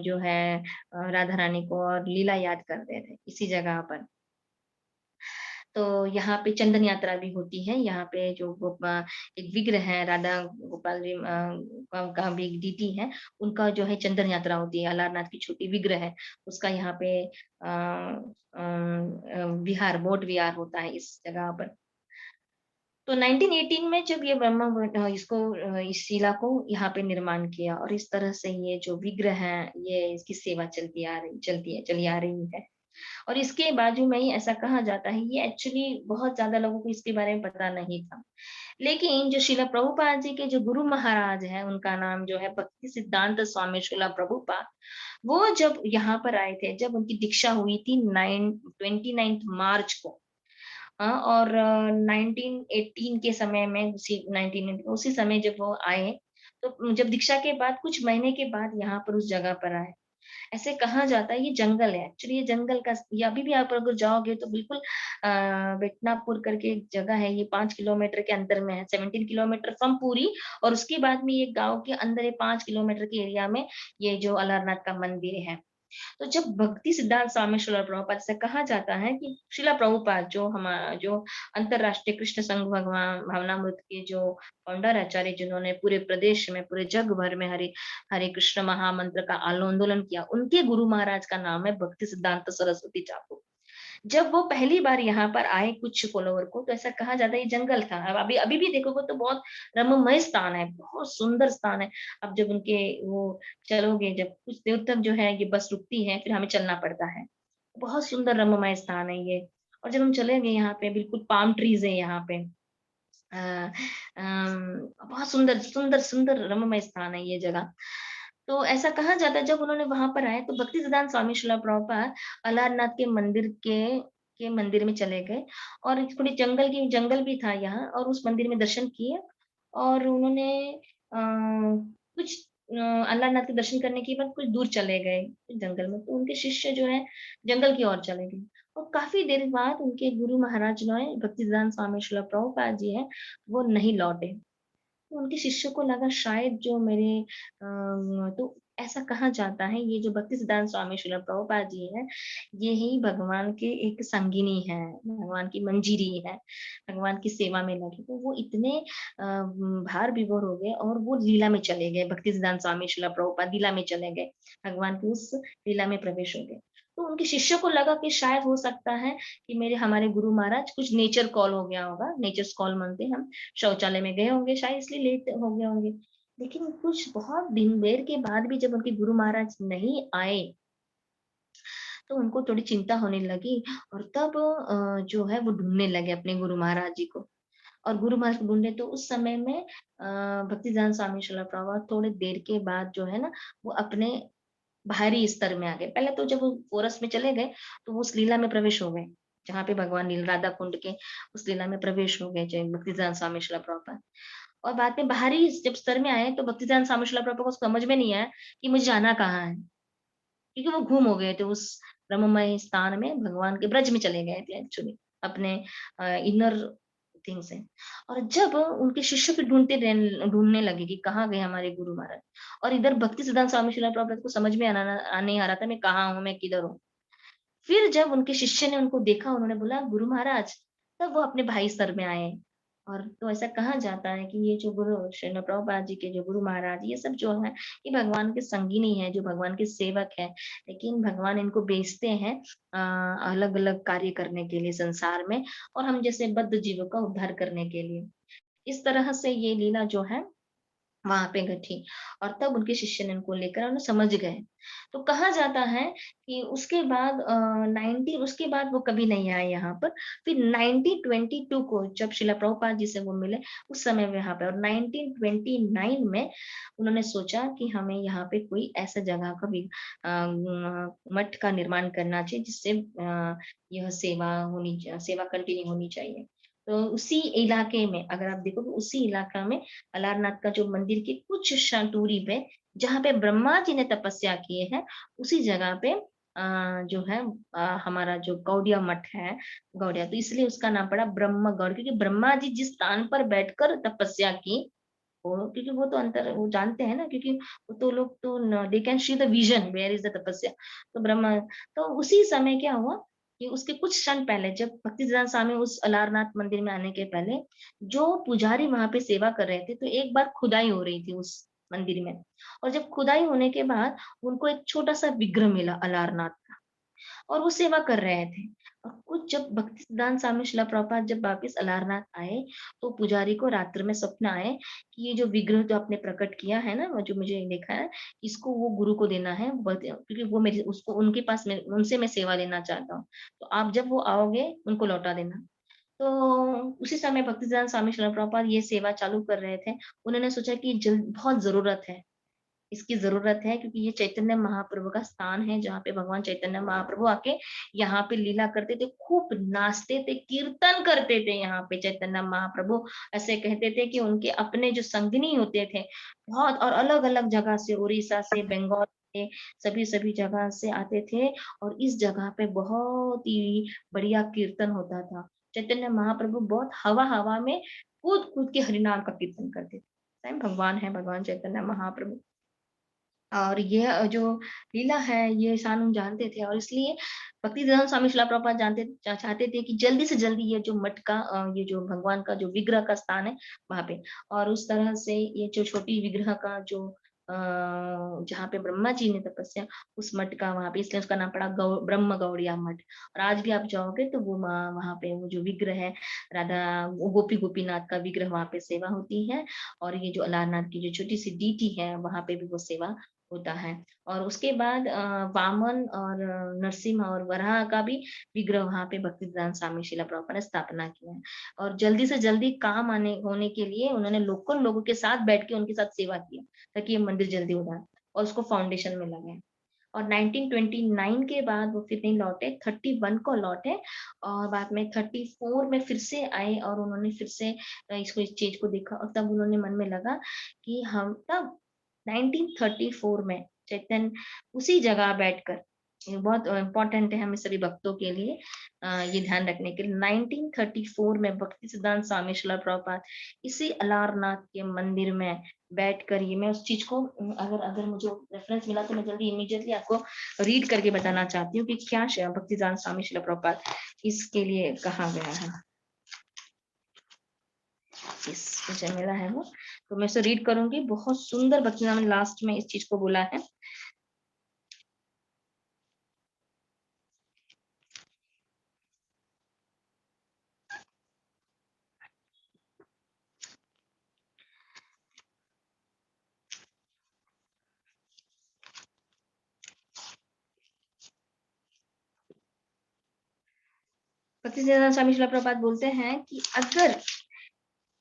जो है राधा रानी को और लीला याद करते थे इसी जगह पर। तो यहाँ पे चंदन यात्रा भी होती है। यहाँ पे जो एक विग्रह है राधा गोपाल जी का भी एक डीटी है, उनका जो है चंदन यात्रा होती है। अलारनाथ की छोटी विग्रह है, उसका यहाँ पे विहार बोट विहार होता है इस जगह पर। तो 1918 में जब ये इस शिला को यहाँ पे निर्माण किया और इस तरह से ये जो विग्रह है, ये इसकी सेवा चली आ रही है। और इसके बाजू में ही ऐसा कहा जाता है, ये एक्चुअली बहुत ज़्यादा लोगों को इसके बारे में पता नहीं था। लेकिन जो श्रीला प्रभुपाद जी के जो गुरु महाराज हैं, उनका नाम जो है भक्ति सिद्धांत स्वामी श्रीला प्रभुपाद, वो जब यहाँ पर आए थे, जब उनकी दीक्षा हुई थी 29 मार्च को और 1918 के समय में उसी समय जब वो आए, तो जब दीक्षा के बाद कुछ महीने के बाद यहाँ पर उस जगह पर आए। ऐसे कहा जाता है ये जंगल है, एक्चुअली ये जंगल का ये अभी भी आप अगर जाओगे तो बिल्कुल बेटनापुर करके एक जगह है, ये 5 किलोमीटर के अंदर में है, 17 किलोमीटर फ्रॉम पुरी और उसके बाद में ये गाँव के अंदर ये 5 किलोमीटर के एरिया में ये जो अलारनाथ का मंदिर है। तो जब भक्ति सिद्धांत स्वामी श्रील प्रभुपाद से कहा जाता है कि श्रीला प्रभुपाद जो अंतरराष्ट्रीय कृष्ण संघ भगवान भावनामृत के जो फाउंडर आचार्य जिन्होंने पूरे प्रदेश में पूरे जग भर में हरे हरे कृष्ण महामंत्र का आंदोलन किया, उनके गुरु महाराज का नाम है भक्ति सिद्धांत सरस्वती ठाकुर। जब वो पहली बार यहाँ पर आए कुछ फॉलोवर को, तो ऐसा कहा जाता है ये जंगल था। अब अभी अभी भी देखोगे तो बहुत रमणीय स्थान है, बहुत सुंदर स्थान है। अब जब उनके वो चलोगे, जब कुछ देर तक जो है ये बस रुकती है, फिर हमें चलना पड़ता है। बहुत सुंदर रमणीय स्थान है ये। और जब हम चलेंगे यहाँ पे बिल्कुल पाम ट्रीज है यहाँ पे। अ, बहुत सुंदर सुंदर सुंदर रमणीय स्थान है ये जगह। तो ऐसा कहा जाता है जब उन्होंने वहां पर आए तो भक्ति सिद्धांत स्वामी श्रीला प्रभुपाद अलारनाथ के मंदिर में चले गए और एक थोड़ी जंगल भी था यहाँ और उस मंदिर में दर्शन किए और उन्होंने कुछ अलारनाथ के दर्शन करने के बाद कुछ दूर चले गए जंगल में, तो उनके शिष्य जो है जंगल की ओर चले गए और काफी देर बाद उनके गुरु महाराज जो है भक्ति सिद्धांत स्वामी श्रीला प्रभुपाद जी है, वो नहीं लौटे। तो उनके शिष्य को लगा शायद जो मेरे तो ऐसा कहा जाता है ये जो भक्ति सिद्धांत स्वामी श्रील प्रभुपाद जी हैं, ये ही भगवान के एक संगिनी है, भगवान की मंजीरी है, भगवान की सेवा में लगे। तो वो इतने भार विभोर हो गए और वो लीला में चले गए, भक्ति सिद्धांत स्वामी श्रील प्रभुपाद लीला में चले गए, भगवान की उस लीला में प्रवेश हो गए। तो उनके शिष्य को लगा कि शायद हो सकता है कि हमारे गुरु महाराज कुछ नेचर कॉल हो गया होगा, नेचर्स कॉल मानते हैं हम, शौचालय में गए होंगे शायद इसलिए लेट हो गए होंगे। लेकिन कुछ बहुत दिन देर के बाद भी जब उनके गुरु महाराज नहीं आए, तो उनको थोड़ी चिंता होने लगी और तब जो है वो ढूँढने लगे अपने गुरु महाराज जी को। और गुरु महाराज को ढूँढे तो उस समय में भक्तिसिद्धांत स्वामी श्रील प्रभुपाद थोड़ी देर के बाद जो है ना, वो अपने बाहरी स्तर में आ गए। पहले तो जब वो फ़ोरस में चले गए, तो वो उस लीला में प्रवेश हो गए, जहाँ पे भगवान नील राधा कुंड के उस लीला में प्रवेश हो गए, जय भक्तिसिद्धांत स्वामी श्रील प्रभुपाद। और बाद में बाहरी जब स्तर में आए, तो भक्तिसिद्धांत स्वामी श्रील प्रभुपाद को समझ में नहीं आया कि मुझे जाना कहाँ है? क्योंकि वो गुम हो गए थे उस ब्रह्ममय स्थान में, भगवान के ब्रज में चले गए थे एक्चुअली, अपने इनर थिंग से। और जब उनके शिष्य को ढूँढने लगे कि कहाँ गए हमारे गुरु महाराज, और इधर भक्ति सिद्धांत स्वामी श्रील प्रभुपाद को समझ में नहीं आ रहा था मैं कहाँ हूँ, मैं किधर हूँ। फिर जब उनके शिष्य ने उनको देखा, उन्होंने बोला गुरु महाराज, तब वो अपने भाई स्तर में आए। और तो ऐसा कहा जाता है कि ये जो गुरु श्रील प्रभुपाद जी के जो गुरु महाराज, ये सब जो है, ये भगवान के संगिनी है, जो भगवान के सेवक है। लेकिन भगवान इनको भेजते हैं अलग अलग कार्य करने के लिए संसार में, और हम जैसे बद्ध जीवों का उद्धार करने के लिए। इस तरह से ये लीला जो है वहाँ पे घटी, और तब उनके शिष्य ने उनको लेकर उन्हें समझ गए। तो कहा जाता है कि उसके बाद 90 उसके बाद वो कभी नहीं आए यहाँ पर। फिर 1922 को जब शिला प्रभुपाद जी से वो मिले, उस समय वो यहाँ पे, और 1929 में उन्होंने सोचा कि हमें यहाँ पे कोई ऐसा जगह का भी मठ का निर्माण करना चाहिए, जिससे यह सेवा कंटिन्यू होनी चाहिए। तो उसी इलाके में अगर आप देखोगे, उसी इलाका में अलारनाथ का जो मंदिर की कुछ दूरी पे, जहाँ पे ब्रह्मा जी ने तपस्या किए हैं, उसी जगह पे जो है हमारा जो गौड़िया मठ है, गौड़िया, तो इसलिए उसका नाम पड़ा ब्रह्म गौड़, क्योंकि ब्रह्मा जी जिस स्थान पर बैठकर तपस्या की, वो क्योंकि वो तो अंतर वो जानते हैं ना, क्योंकि वो तो लोग तो they can see the vision where is the tapasya. तो ब्रह्मा, तो उसी समय क्या हुआ कि उसके कुछ क्षण पहले, जब भक्तिसिद्धांत स्वामी उस अलारनाथ मंदिर में आने के पहले, जो पुजारी वहां पे सेवा कर रहे थे, तो एक बार खुदाई हो रही थी उस मंदिर में। और जब खुदाई होने के बाद उनको एक छोटा सा विग्रह मिला अलारनाथ का, और वो सेवा कर रहे थे। और कुछ जब भक्तिसिद्धांत स्वामी शिला प्रभुपाद जब वापिस अलारनाथ आए, तो पुजारी को रात्र में स्वप्न आए कि ये जो विग्रह जो आपने प्रकट किया है ना, वो जो मुझे देखा है, इसको वो गुरु को देना है, क्योंकि वो मेरी उसको उनके पास में उनसे मैं सेवा लेना चाहता हूँ। तो आप जब वो आओगे, उनको लौटा देना। तो उसी समय भक्तिसिद्धांत स्वामी शिला प्रभुपाद ये सेवा चालू कर रहे थे। उन्होंने सोचा कि जल्द बहुत ज़रूरत है, इसकी ज़रूरत है, क्योंकि ये चैतन्य महाप्रभु का स्थान है, जहाँ पे भगवान चैतन्य महाप्रभु आके यहाँ पे लीला करते थे, खूब नाचते थे, कीर्तन करते थे यहाँ पे चैतन्य महाप्रभु। ऐसे कहते थे कि उनके अपने जो संगिनी होते थे, बहुत, और अलग-अलग जगह से, उड़ीसा से, बंगाल से, सभी-सभी जगह से आते थे, और इस जगह पे बहुत ही बढ़िया कीर्तन होता था। चैतन्य महाप्रभु बहुत हवा-हवा में कूद-कूद के हरिनाम का कीर्तन करते थे। स्वयं भगवान है, भगवान चैतन्य महाप्रभु। और ये जो लीला है, ये शान हम जानते थे, और इसलिए भक्तिसिद्धांत स्वामी शिला प्रभुपाद चाहते थे कि जल्दी से जल्दी ये जो मठ का ये जो भगवान का जो विग्रह का स्थान है, वहाँ पे, और उस तरह से ये जो छोटी विग्रह का जो जहाँ पे ब्रह्मा जी ने तपस्या, उस मठ का वहाँ पे, इसलिए उसका नाम पड़ा ब्रह्म गौड़िया मठ। और आज भी आप जाओगे तो वो वहाँ पे वो जो विग्रह है, राधा गोपी गोपीनाथ का विग्रह वहाँ पे सेवा होती है, और ये जो अलारनाथ की जो छोटी सी डीटी है, वहाँ पे भी वो सेवा होता है। और उसके बाद वामन और नरसिंह और वराह का भी विग्रह वहाँ पे भक्तिसिद्धांत स्वामी शिला प्रभुपाद ने स्थापना किया है। और जल्दी से जल्दी काम आने होने के लिए उन्होंने लोकल लोगों के साथ बैठ के उनके साथ सेवा की, ताकि ये मंदिर जल्दी हो जाए, और उसको फाउंडेशन में लगाए। और 1929 के बाद वो फिर नहीं लौटे, 31 को लौटे, और बाद में 34 में फिर से आए, और उन्होंने फिर से इस चीज़ को देखा, और तब उन्होंने मन में लगा कि हम तब 1934 में चैतन्य उसी जगह बैठकर, ये बहुत इम्पोर्टेंट है हमें सभी भक्तों के लिए ये ध्यान रखने के लिए, 1934 में भक्ति सिद्धांत स्वामी शिला प्रभुपाद इसी अलारनाथ के मंदिर में बैठकर, ये मैं उस चीज को अगर अगर मुझे रेफरेंस मिला तो मैं जल्दी इमीडिएटली आपको रीड करके बताना चाहती हूँ कि क्या भक्ति सिद्धांत स्वामी शिला प्रभुपाद इसके लिए कहा गया है। इस मुझे मिला है वो, तो मैं इसे रीड करूंगी। बहुत सुंदर भक्तिनाम ने लास्ट में इस चीज को बोला है। भक्ति सिद्धांत स्वामी शिला प्रभुपाद बोलते हैं कि अगर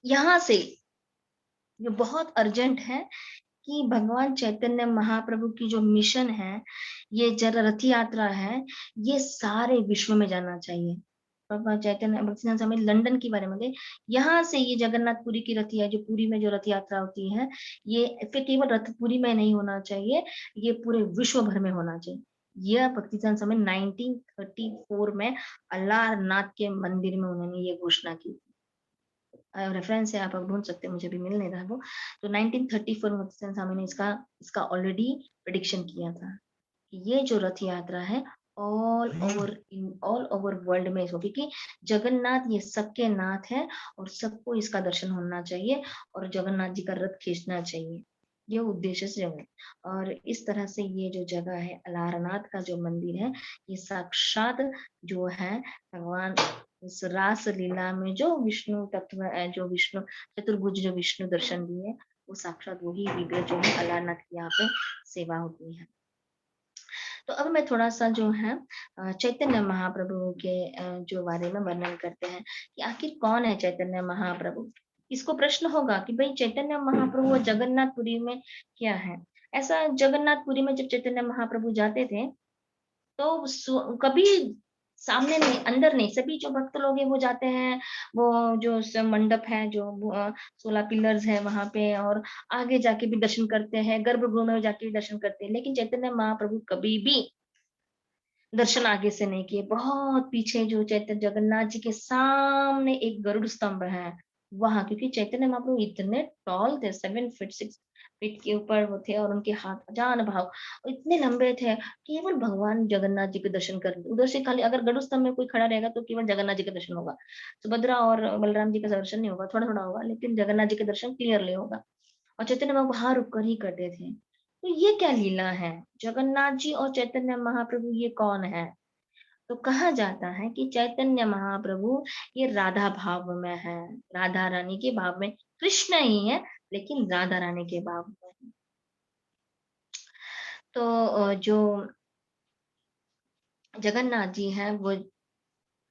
यहाँ से ये बहुत अर्जेंट है कि भगवान चैतन्य महाप्रभु की जो मिशन है, ये रथ यात्रा है, ये सारे विश्व में जाना चाहिए। भगवान चैतन्य भक्तिसिद्धांत स्वामी लंदन के बारे में बोले, यहाँ से ये जगन्नाथपुरी की रथ या जो पुरी में जो रथ यात्रा होती है, ये फिर केवल रथपुरी में नहीं होना चाहिए, ये पूरे विश्व भर में होना चाहिए। यह भक्तिसिद्धांत स्वामी 1934 में अलारनाथ के मंदिर में उन्होंने ये घोषणा की थी। रेफरेंस है, आप ढूँढ सकते हैं, मुझे अभी मिल नहीं रहा वो। तो 1934 में भक्तिसिद्धांत स्वामी ने इसका ऑलरेडी प्रेडिक्शन किया था कि ये जो रथ यात्रा है ऑल ओवर वर्ल्ड में इसको, क्योंकि जगन्नाथ ये सबके नाथ है और सबको इसका दर्शन होना चाहिए और जगन्नाथ जी का रथ खींचना चाहिए। ये उद्देश्य से जगह और इस तरह से ये जो जगह है अलारनाथ का जो मंदिर है, ये साक्षात जो है भगवान इस रास लीला में जो विष्णु तत्व जो विष्णु चतुर्भुज जो विष्णु दर्शन दिए, वो साक्षात वही विग्रह जो है अलारनाथ की यहाँ पे सेवा होती है। तो अब मैं थोड़ा-सा जो है चैतन्य महाप्रभु के जो बारे में वर्णन करते हैं कि आखिर कौन है चैतन्य महाप्रभु? इसको प्रश्न होगा कि भई चैतन्य महाप्रभु जगन्नाथपुरी में क्या है? ऐसा जगन्नाथपुरी में जब चैतन्य महाप्रभु जाते थे, तो कभी सामने नहीं, अंदर नहीं, सभी जो भक्त लोग हैं वो जाते हैं, वो जो मंडप है, जो 16 पिलर्स है वहाँ पे और आगे जाके भी दर्शन करते हैं, गर्भगृह में जाके भी दर्शन करते हैं। लेकिन चैतन्य महाप्रभु कभी भी दर्शन आगे से नहीं किए। बहुत पीछे जो चैतन्य जगन्नाथ जी के सामने एक गरुड़ स्तंभ है, वहाँ, क्योंकि चैतन्य महाप्रभु इतने टॉल थे, 7 फीट 6 फीट के ऊपर वो थे और उनके हाथ अजान भाव इतने लंबे थे, केवल भगवान जगन्नाथ जी के दर्शन कर उधर से खाली अगर गरुड़ स्तंभ में कोई खड़ा रहेगा तो केवल जगन्नाथ जी का दर्शन होगा। सुभद्रा और बलराम जी का दर्शन नहीं होगा, थोड़ा-थोड़ा होगा, लेकिन जगन्नाथ जी का दर्शन क्लियरली होगा। और चैतन्य महाप्रभु वहाँ रुक कर ही करते थे। तो ये क्या लीला है? जगन्नाथ जी और चैतन्य महाप्रभु ये कौन है? तो कहा जाता है कि चैतन्य महाप्रभु ये राधा भाव में है, राधा रानी के भाव में, कृष्ण ही है लेकिन राधा रानी के भाव में है। तो जो जगन्नाथ जी हैं वो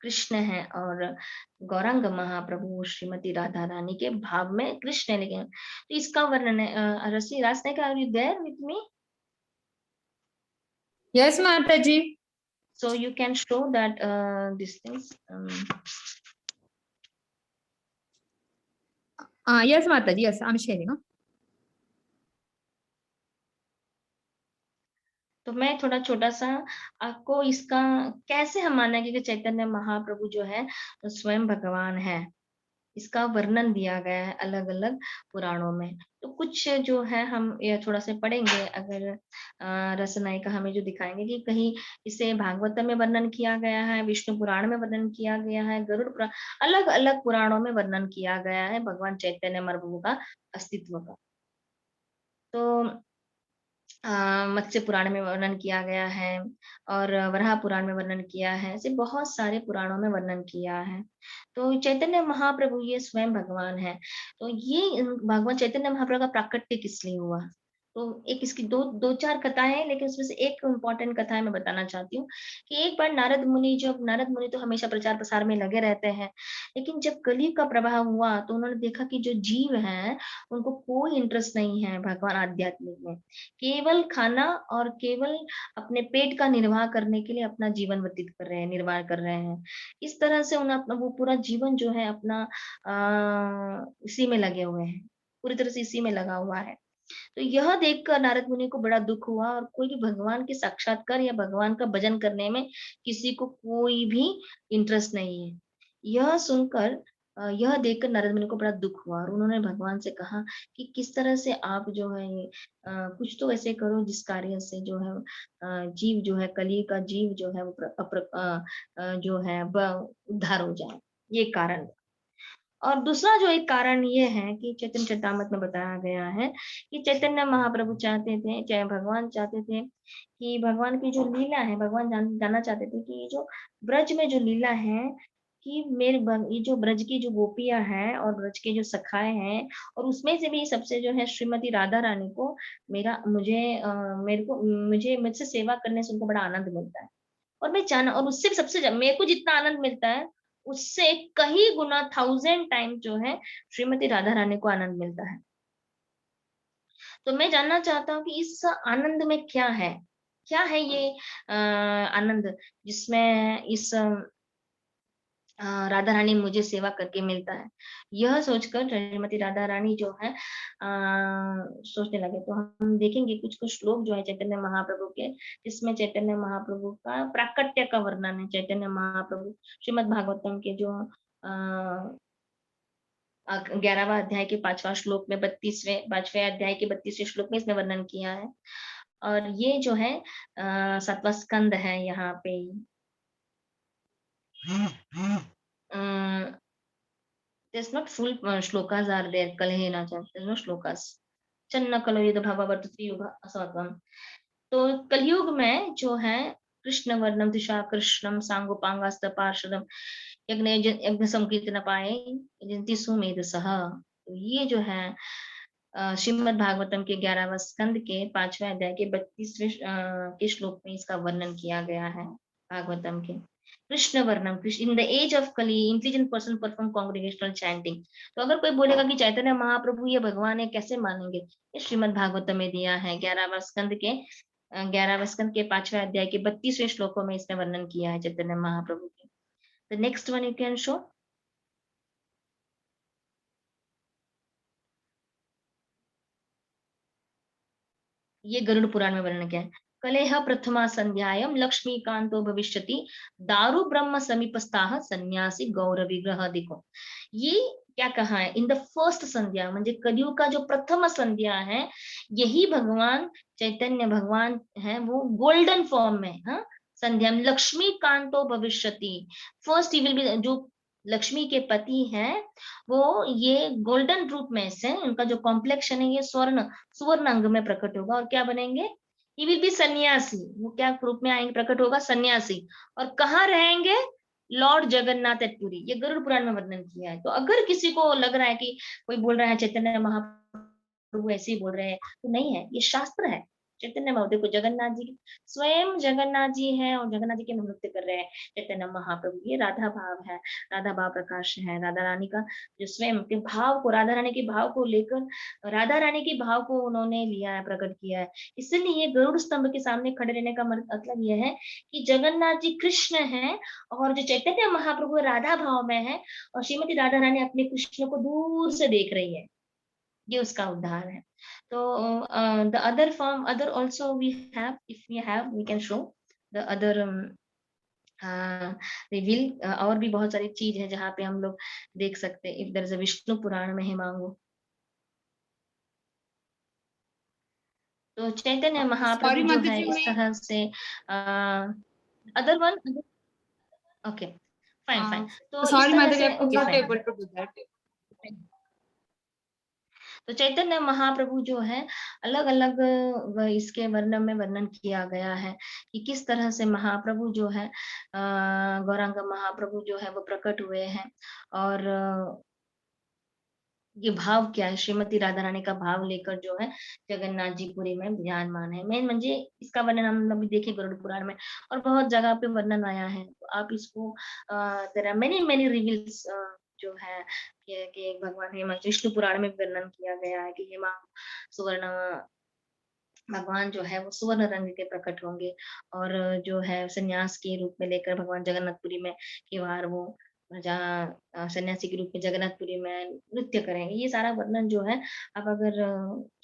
कृष्ण हैं और गौरांग महाप्रभु श्रीमती राधा रानी के भाव में कृष्ण है, लेकिन तो इसका वर्णन है रसी रास्ते are you there with me? Yes माता जी। So you can show that these things. Yes, Mataji. Yes, I'm sharing. तो मैं थोड़ा छोटा-सा आपको इसका कैसे हम मानेंगे कि चैतन्य महाप्रभु जो है स्वयं भगवान है। इसका वर्णन दिया गया है अलग-अलग पुराणों में। तो कुछ जो है हम ये थोड़ा-सा पढ़ेंगे अगर रसनायिका हमें जो दिखाएँगे कि कहीं इसे भागवतम में वर्णन किया गया है, विष्णु पुराण में वर्णन किया गया है, गरुड़ पुराण अलग-अलग पुराणों में वर्णन किया गया है भगवान चैतन्य महाप्रभु का अस्तित्व का। तो अ, मत्स्य पुराण में वर्णन किया गया है और वराह पुराण में वर्णन किया है, ऐसे बहुत सारे पुराणों में वर्णन किया है। तो चैतन्य महाप्रभु ये स्वयं भगवान है। तो ये भगवान चैतन्य महाप्रभु का प्राकट्य किस लिए हुआ? तो एक इसकी 2-4 कथाएँ हैं, लेकिन उसमें से एक इम्पोर्टेंट कथा है मैं बताना चाहती हूँ कि एक बार नारद मुनि तो हमेशा प्रचार-प्रसार में लगे रहते हैं। लेकिन जब कलयुग का प्रभाव हुआ तो उन्होंने देखा कि जो जीव हैं, उनको कोई इंटरेस्ट नहीं है भगवान आध्यात्मिक में। केवल खाना और केवल अपने पेट का निर्वाह करने के लिए अपना जीवन व्यतीत कर रहे हैं, निर्वाह कर रहे हैं। इस तरह से उन्हें अपना वो पूरा जीवन जो है अपना इसी में लगे हुए हैं, पूरी तरह से इसी में लगा हुआ है। तो यह देखकर नारद मुनि को बड़ा दुःख हुआ और कोई भी भगवान के साक्षात्कार या भगवान का भजन करने में किसी को कोई भी इंटरेस्ट नहीं है। यह सुनकर यह देखकर नारद मुनि को बड़ा दुःख हुआ और उन्होंने भगवान से कहा कि किस तरह से आप जो है ये कुछ तो ऐसे करो जिस कार्य से जो है जीव जो है कली का जीव जो है वो जो है उद्धार हो जाए। ये कारण और दूसरा जो एक कारण ये है कि चैतन्य चरितामृत में बताया गया है कि चैतन्य महाप्रभु चाहते थे, चाहे भगवान चाहते थे कि भगवान की जो लीला है, भगवान जानना चाहते थे कि ये जो ब्रज में जो लीला है कि ये जो ब्रज की जो गोपियाँ हैं और ब्रज के जो सखाए हैं और उसमें से भी सबसे जो है श्रीमती राधा रानी को मुझे मुझसे सेवा करने से उनको बड़ा आनंद मिलता है। और मैं जाना और उससे भी सबसे मेरे को जितना आनंद मिलता है, उससे कई गुना 1000 टाइम जो है श्रीमती राधा रानी को आनंद मिलता है। तो मैं जानना चाहता हूँ कि इस आनंद में क्या है? क्या है ये आनंद जिसमें इस राधा रानी मुझे सेवा करके मिलता है। यह सोचकर श्रीमती राधा रानी जो है सोचने लगे, तो हम देखेंगे कुछ-कुछ श्लोक जो है चैतन्य महाप्रभु के, जिसमें चैतन्य महाप्रभु का प्राकट्य का वर्णन है। चैतन्य महाप्रभु श्रीमद् भागवतम के जो 11वाँ अध्याय के 5वाँ श्लोक में 5वें अध्याय के 32वें श्लोक में इसने वर्णन किया है। और ये जो है 7वाँ स्कंद है यहाँ पे। अ There's not full shlokas are there. Kalhena cha. There's no shlokas. चन्न कलयुग भववर्त त्रियुग असवत्वम। तो कलयुग में जो है कृष्ण वर्णम दिशा कृष्णम सांगोपांगास्त पार्षदम यज्ञ यज्ञ संकीर्तन पाए जयंती सुमेध सह। तो ये जो है श्रीमद् भागवतम के 11वां स्कंद के 5वें अध्याय के 32वें के श्लोक में इसका वर्णन किया गया है भागवतम के। कृष्ण वर्णम Krishna in the age of Kali intelligent person perform congregational chanting. तो अगर कोई बोलेगा कि चैतन्य महाप्रभु ये भगवान है कैसे मानेंगे, ये श्रीमद् भागवतम में दिया है 11वां स्कंद के 5वें अध्याय के 32वें श्लोकों में इसने वर्णन किया है चैतन्य महाप्रभु के। The next one you can show. ये गरुड़ पुराण में वर्णन किया है। कलेह प्रथमा संध्यायम लक्ष्मीकांतो भविष्यति दारु ब्रह्म समीपस्थाह सन्यासी गौर विग्रह दिखो। ये क्या कहा है, इन द फर्स्ट संध्या म्हणजे कलयुग का जो प्रथम संध्या है, यही भगवान चैतन्य भगवान है वो गोल्डन फॉर्म में, हाँ, संध्या में लक्ष्मी कांतो भविष्यति। फर्स्ट ही विल बी, जो लक्ष्मी के पति हैं वो ये गोल्डन रूप में से, उनका जो कॉम्प्लेक्शन है ये सुवर्ण अंग में प्रकट होगा और क्या बनेंगे, ही विल बी सन्यासी। वो क्या रूप में आएंगे, प्रकट होगा सन्यासी। और कहाँ रहेंगे, लॉर्ड जगन्नाथपुरी। ये गरुड़ पुराण में वर्णन किया है। तो अगर किसी को लग रहा है कि कोई बोल रहा है चैतन्य महाप्रभु ऐसे ही बोल रहे हैं, तो नहीं है, ये शास्त्र है। चैतन्य महादेव को जगन्नाथ जी, स्वयं जगन्नाथ जी हैं और जगन्नाथ जी के नृत्य कर रहे हैं चैतन्य महाप्रभु। ये राधा भाव है, राधा भाव प्रकाश है, राधा रानी का जो स्वयं के भाव को, राधा रानी के भाव को लेकर, राधा रानी के भाव को उन्होंने लिया है, प्रकट किया है। इसलिए गरुड़ स्तंभ के सामने खड़े रहने का मतलब यह है कि जगन्नाथ जी कृष्ण हैं और जो चैतन्य महाप्रभु राधा भाव में है और श्रीमती राधा रानी अपने कृष्ण को दूर से देख रही है। ये उसका उदाहरण है। तो the other form, other also we have, if we have we can show the other reveal. और भी बहुत सारी चीज है जहाँ पे हम लोग देख सकते हैं। If there is a Vishnu Purana में है मांगो, तो चैतन्य सॉरी महाप्रभु जो माता है जी, इस मैं तरह से other one, okay, fine fine. तो इस सॉरी तरह माता जी, से I could okay not fine. Able to do that. तो चैतन्य महाप्रभु जो है अलग-अलग इसके वर्णन में वर्णन किया गया है कि किस तरह से महाप्रभु जो है गौरांग महाप्रभु जो है वो प्रकट हुए हैं। और ये भाव क्या है, श्रीमती राधा रानी का भाव लेकर जो है जगन्नाथ जी पुरी में विराजमान है। मेन म्हणजे इसका वर्णन हम अभी देखे गरुड़ पुराण में और बहुत जगह पे वर्णन आया है। तो आप इसको there are many many reveals जो है कि भगवान हेमा विष्णु पुराण में वर्णन किया गया है कि हेमा सुवर्ण भगवान जो है वो सुवर्ण रंग के प्रकट होंगे और जो है सन्यास के रूप में लेकर भगवान जगन्नाथपुरी में की बार वो जहाँ सन्यासी के रूप में जगन्नाथपुरी में नृत्य करेंगे। ये सारा वर्णन जो है आप अगर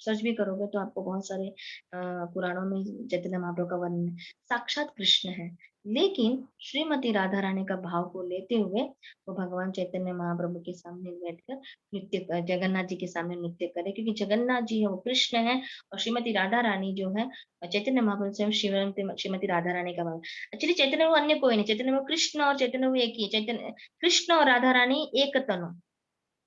सर्च भी करोगे तो आपको बहुत सारे पुराणों में चैतन्य महाप्रभु का वर्णन है। साक्षात कृष्ण है, लेकिन श्रीमती राधा रानी का भाव को लेते हुए वो भगवान चैतन्य महाप्रभु के सामने बैठकर जगन्नाथ जी के सामने नृत्य करे, क्योंकि जगन्नाथ जी है वो कृष्ण है और श्रीमती राधा रानी जो है चैतन्य महाप्रभु स्वयं श्रीमती राधा रानी का भाव। एक्चुअली चैतन्य वो अन्य कोई नहीं, चैतन्य वो कृष्ण और चैतन्य वो एक ही है। चैतन्य कृष्ण और राधा रानी एक तनु।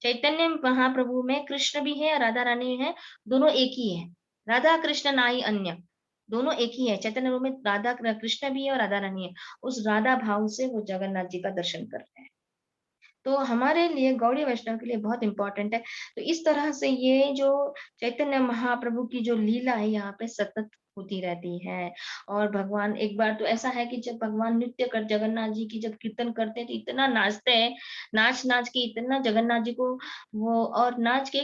चैतन्य महाप्रभु में कृष्ण भी है, राधा रानी भी है, दोनों एक ही है। राधा कृष्ण ना ही अन्य, दोनों एक ही है। चैतन्य रूप में राधा कृष्ण भी है और राधा रानी है। उस राधा भाव से वो जगन्नाथ जी का दर्शन कर रहे हैं। तो हमारे लिए गौड़ी वैष्णव के लिए बहुत इम्पोर्टेंट है। तो इस तरह से ये जो चैतन्य महाप्रभु की जो लीला है यहाँ पे सतत होती रहती है। और भगवान एक बार तो ऐसा है कि जब भगवान नृत्य कर जगन्नाथ जी की जब कीर्तन करते हैं तो इतना नाचते हैं, नाच-नाच के इतना जगन्नाथ जी को वो और नाच के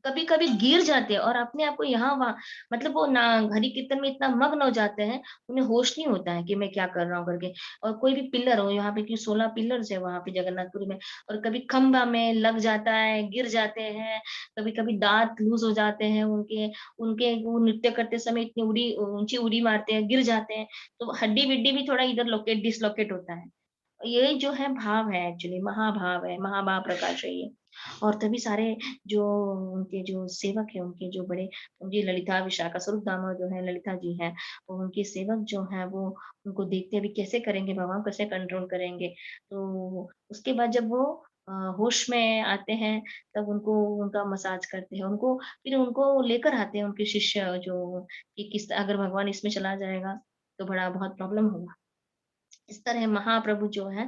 कभी-कभी गिर जाते हैं और अपने आप को यहाँ-वहाँ मतलब वो ना हरि कीर्तन में इतना मग्न हो जाते हैं, उन्हें होश नहीं होता है कि मैं क्या कर रहा हूँ करके। और कोई भी पिलर हो यहाँ पे कि 16 पिलर्स है वहाँ पे जगन्नाथपुरी में और कभी खंभा में लग जाता है, गिर जाते हैं, कभी-कभी दाँत लूज़ हो जाते हैं उनके, उनके वो नृत्य करते समय इतनी ऊँची उड़ी मारते हैं, गिर जाते हैं, तो हड्डी-विड्डी भी थोड़ा इधर डिसलोकेट होता है। ये जो है भाव है एक्चुअली महाभाव है, महाभाव प्रकाश है ये। और तभी सारे जो उनके जो सेवक हैं, उनके जो बड़े जी ललिता विशाखा स्वरूप दामोदर जो है ललिता जी हैं, और उनके सेवक जो हैं वो उनको देखते हैं अभी कैसे करेंगे भगवान कैसे कंट्रोल करेंगे? तो उसके बाद जब वो होश में आते हैं, तब उनको उनका मसाज करते हैं, उनको फिर उनको लेकर आते हैं उनके शिष्य जो कि किस अगर भगवान इसमें चला जाएगा, तो बड़ा बहुत प्रॉब्लम होगा। इस तरह महाप्रभु जो है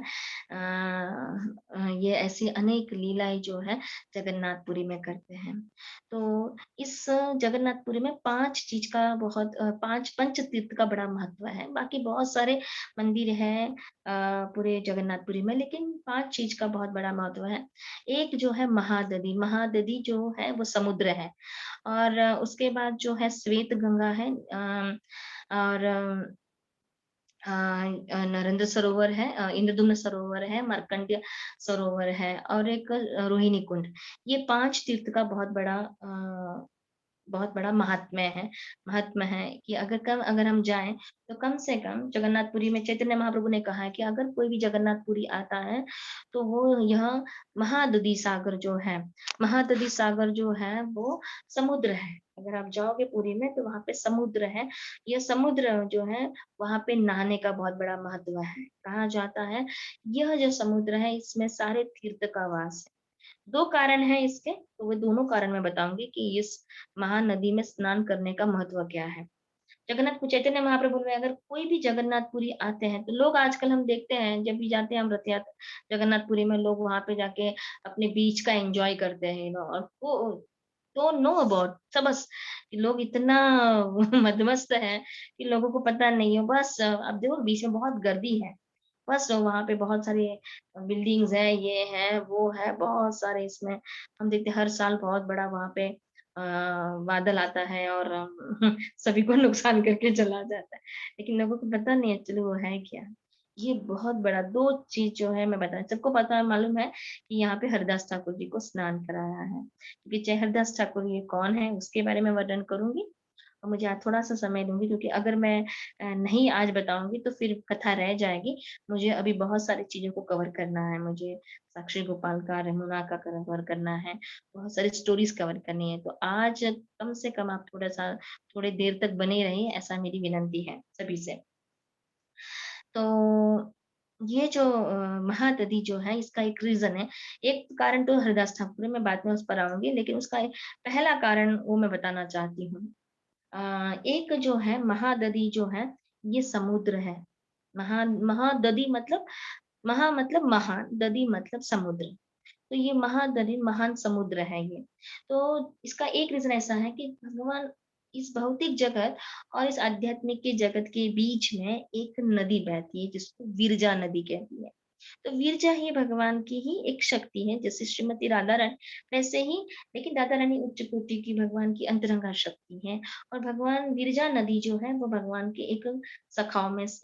ये ऐसी अनेक लीलाएँ जो है जगन्नाथपुरी में करते हैं। तो इस जगन्नाथपुरी में 5 चीज़ का बहुत 5 पंच तीर्थ का बड़ा महत्व है। बाकी बहुत सारे मंदिर हैं पूरे जगन्नाथपुरी में लेकिन 5 चीज़ का बहुत बड़ा महत्व है। एक जो है महादधि, महादधि जो है वो समुद्र है और उसके बाद जो है श्वेत गंगा है और नरेंद्र सरोवर है इंद्रदुम्न सरोवर है, मार्कंडेय सरोवर है और एक रोहिणी कुंड। ये 5 तीर्थ का बहुत बड़ा महात्म्य है कि अगर हम जाएँ, तो कम से कम जगन्नाथपुरी में चैतन्य महाप्रभु ने कहा है कि अगर कोई भी जगन्नाथपुरी आता है, तो वो यह महादधि सागर जो है, महादधि सागर जो है वो समुद्र है। अगर आप जाओगे पुरी में तो वहाँ पे समुद्र है। ये समुद्र जो है वहाँ पे नहाने का बहुत बड़ा महत्व है। कहा जाता है, यह जो समुद्र है इसमें सारे तीर्थ का वास है। 2 कारण हैं इसके, तो वो दोनों कारण मैं बताऊँगी कि इस महानदी में स्नान करने का महत्व क्या है। जगन्नाथ चैतन्य महाप्रभु में अगर कोई भी जगन्नाथपुरी आते हैं, तो लोग आजकल हम देखते हैं जब भी जाते हैं हम रथ यात्रा जगन्नाथपुरी में लोग वहाँ पे जाके अपने बीच का एन्जॉय करते हैं, और वो डोंट नो अबाउट सबस कि लोग इतना मदमस्त हैं कि लोगों को पता नहीं है। बस अब देखो बीच में बहुत गर्दी है। बस वहाँ पे बहुत सारे बिल्डिंग्स हैं, ये है, वो है, बहुत सारे इसमें हम देखते हैं हर साल बहुत बड़ा वहाँ पे बादल आता है और सभी को नुकसान करके चला जाता है। लेकिन लोगों को पता नहीं एक्चुअली वो है क्या? ये बहुत बड़ा 2 चीज़ जो है मैं बता सबको पता है मालूम है कि यहाँ पे हरदास ठाकुर जी को स्नान कराया है। क्योंकि चाहे हरदास ठाकुर ये कौन है उसके बारे में वर्णन करूँगी और मुझे आज थोड़ा-सा समय दूँगी क्योंकि अगर मैं नहीं आज बताऊँगी तो फिर कथा रह जाएगी। मुझे अभी बहुत सारी चीज़ों को कवर करना है। मुझे साक्षी गोपाल का, रमुना का कवर करना है, बहुत सारी स्टोरीज़ कवर करनी है। तो आज कम से कम आप थोड़ा-सा थोड़ी देर तक बने रहिए, ऐसा मेरी विनंती है सभी से। तो ये जो महादधि जो है इसका एक रीज़न है। एक कारण तो हरदास ठाकुर है, मैं बाद में उस पर आऊँगी, लेकिन उसका एक पहला कारण वो मैं बताना चाहती हूँ। एक जो है महादधि जो है, ये समुद्र है। महादधि मतलब महा मतलब महान, दधि मतलब समुद्र। तो ये महादधि महान समुद्र है ये। तो इसका एक रीज़न ऐसा है कि भगवान इस भौतिक जगत और इस आध्यात्मिक के जगत के बीच में एक नदी बहती है जिसको विरजा नदी कहती है। तो विरजा ही भगवान की ही एक शक्ति है, जैसे श्रीमती राधा रानी वैसे ही लेकिन राधा रानी उच्च कोटि की भगवान की अंतरंगा शक्ति है और भगवान विरजा नदी जो है वो भगवान के एक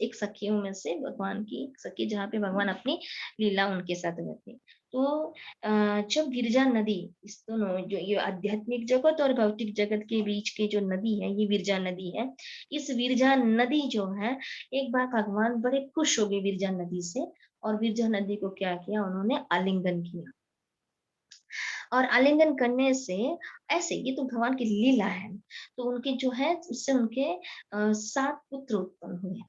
एक सखियों में से भगवान की एक सखी जहाँ पे भगवान अपनी लीला उनके साथ करते हैं। तो जब विरजा नदी इस दोनों जो ये आध्यात्मिक जगत और भौतिक जगत के बीच की जो नदी है, ये विरजा नदी है। इस विरजा नदी जो है, एक बार भगवान बड़े खुश हो गए विरजा नदी से और विरजा नदी को क्या किया उन्होंने आलिंगन किया और आलिंगन करने से ऐसे ये तो भगवान की लीला है। तो उनके जो है उससे उनके 7 पुत्र उत्पन्न हुए।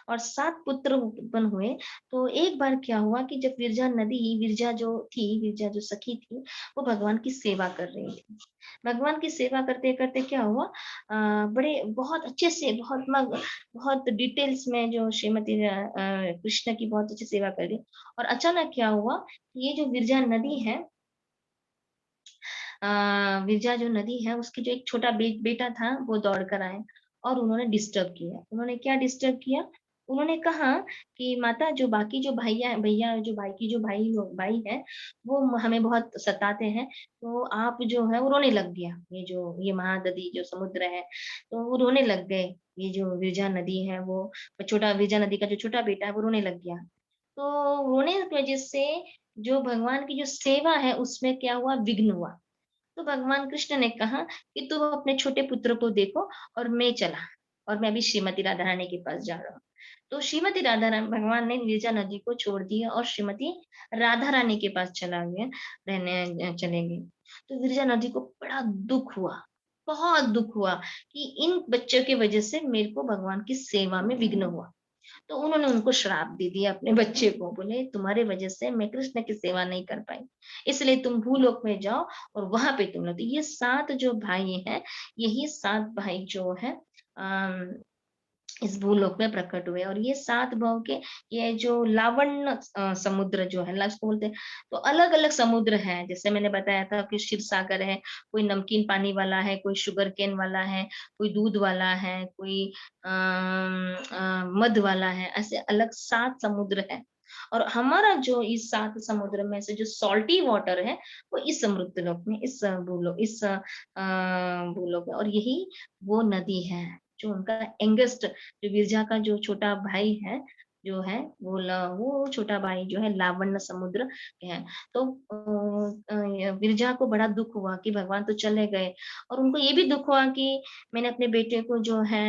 और 7 पुत्र उत्पन्न हुए, तो एक बार क्या हुआ कि जब विरजा जो सखी थी, वो भगवान की सेवा कर रही थी। भगवान की सेवा करते-करते क्या हुआ बड़े बहुत अच्छे से बहुत डिटेल्स में जो श्रीमती कृष्ण की बहुत अच्छी सेवा कर रही और अचानक क्या हुआ, ये जो विरजा नदी है विरजा जो नदी है उसकी जो एक छोटा बेटा था वो दौड़ कर आए और उन्होंने डिस्टर्ब किया। उन्होंने क्या डिस्टर्ब किया? उन्होंने कहा कि माता जो बाकी जो भैया जो भाई हैं, वो हमें बहुत सताते हैं, तो आप जो है वो रोने लग गया। ये महानदी जो समुद्र है, तो वो रोने लग गए। ये जो विरजा नदी है वो छोटा विरजा नदी का जो छोटा बेटा है वो रोने लग गया। तो रोने की वज़ह से जो भगवान की जो सेवा है उसमें क्या हुआ? विघ्न हुआ। तो भगवान कृष्ण ने कहा कि तुम अपने छोटे पुत्र को देखो और मैं चला और मैं अभी श्रीमती राधा रानी के पास जा रहा हूँ। तो श्रीमती राधा रानी भगवान ने गिरिजा नदी को छोड़ दिया और श्रीमती राधा रानी के पास चला गया चले गए। तो गिरिजा नदी को बड़ा दुःख हुआ, बहुत दुःख हुआ कि इन बच्चों की वज़ह से मेरे को भगवान की सेवा में विघ्न हुआ। तो उन्होंने उनको श्राप दे दिया अपने बच्चे को, बोले तुम्हारे वजह से मैं कृष्ण की सेवा नहीं कर पाई, इसलिए तुम भूलोक में जाओ और वहां पे तुम लोग। तो ये 7 जो भाई हैं, यही 7 भाई जो है अम, इस भूलोक में प्रकट हुए और ये 7 भाव के ये जो लावण्य समुद्र जो है उसको बोलते हैं। तो अलग-अलग समुद्र हैं, जैसे मैंने बताया था कि क्षीर सागर है, कोई नमकीन पानी वाला है, कोई शुगर केन वाला है, कोई दूध वाला है, कोई मध वाला है, ऐसे अलग 7 समुद्र हैं। और हमारा जो इस 7 समुद्र में से जो सॉल्टी वाटर है, वो इस मृत्युलोक में, भूलोक में और यही वो नदी है, जो उनका यंगेस्ट जो विरजा का जो छोटा भाई है, जो है वो छोटा भाई जो है लावण्य समुद्र है। तो विरजा को बड़ा दुःख हुआ कि भगवान तो चले गए और उनको ये भी दुःख हुआ कि मैंने अपने बेटे को जो है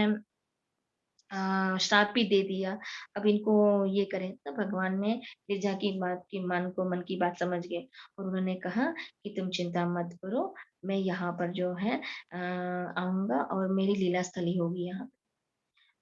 श्राप भी दे दिया, अब इनको ये करें। तो भगवान ने गिरजा की बात की मन की बात समझ गए और उन्होंने कहा कि तुम चिंता मत करो, मैं यहाँ पर जो है आऊँगा और मेरी लीला स्थली होगी यहाँ।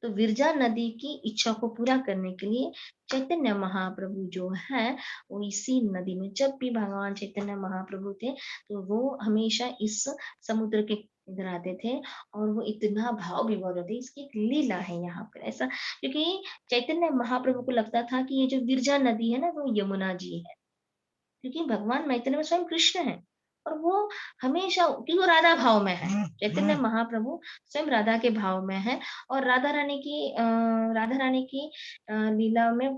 तो विरजा नदी की इच्छा को पूरा करने के लिए चैतन्य महाप्रभु जो है, वो इसी नदी में जब भी भगवान चैतन्य महाप्रभु थे, तो वो हमेशा इस समुद्र के इधर आते थे और वो इतना भाव विभोर होते, इसकी एक लीला है यहाँ पर ऐसा क्योंकि चैतन्य महाप्रभु को लगता था कि ये जो विरजा नदी है ना, वो यमुना जी है। क्योंकि भगवान मैत्री में स्वयं कृष्ण है और वो हमेशा क्योंकि वो राधा भाव में है। चैतन्य महाप्रभु स्वयं राधा के भाव में है और राधा रानी की लीला में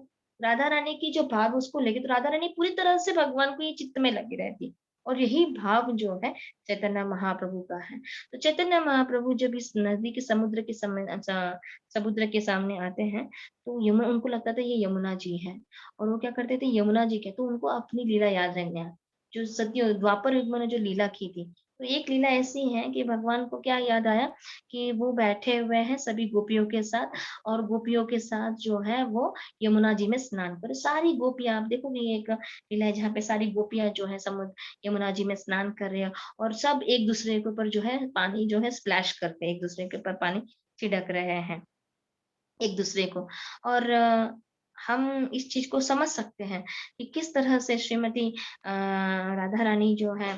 राधा रानी की जो भाव उसको लेके तो राधा रानी पूरी तरह से भगवान को ये चित्त में लगी रहती और यही भाव जो है चैतन्य महाप्रभु का है। तो चैतन्य महाप्रभु जब इस नदी के समुद्र के सामने आते हैं तो यमुना उनको लगता था ये यमुना जी है। और वो क्या करते थे यमुना जी के तो उनको अपनी लीला याद रहने आ जो सत्य द्वापर युग में जो लीला की थी। तो एक लीला ऐसी है कि भगवान को क्या याद आया कि वो बैठे हुए हैं सभी गोपियों के साथ और गोपियों के साथ जो है वो यमुना जी में स्नान करे। सारी गोपियाँ आप देखोगे ये एक लीला है जहाँ पे सारी गोपियाँ जो है समुद्र यमुना जी में स्नान कर रहे हैं और सब एक-दूसरे के ऊपर जो है पानी जो है स्प्लैश करते हैं, एक-दूसरे के ऊपर पानी छिड़क रहे हैं। एक-दूसरे को और हम इस चीज़ को समझ सकते हैं कि किस तरह से श्रीमती राधा रानी जो है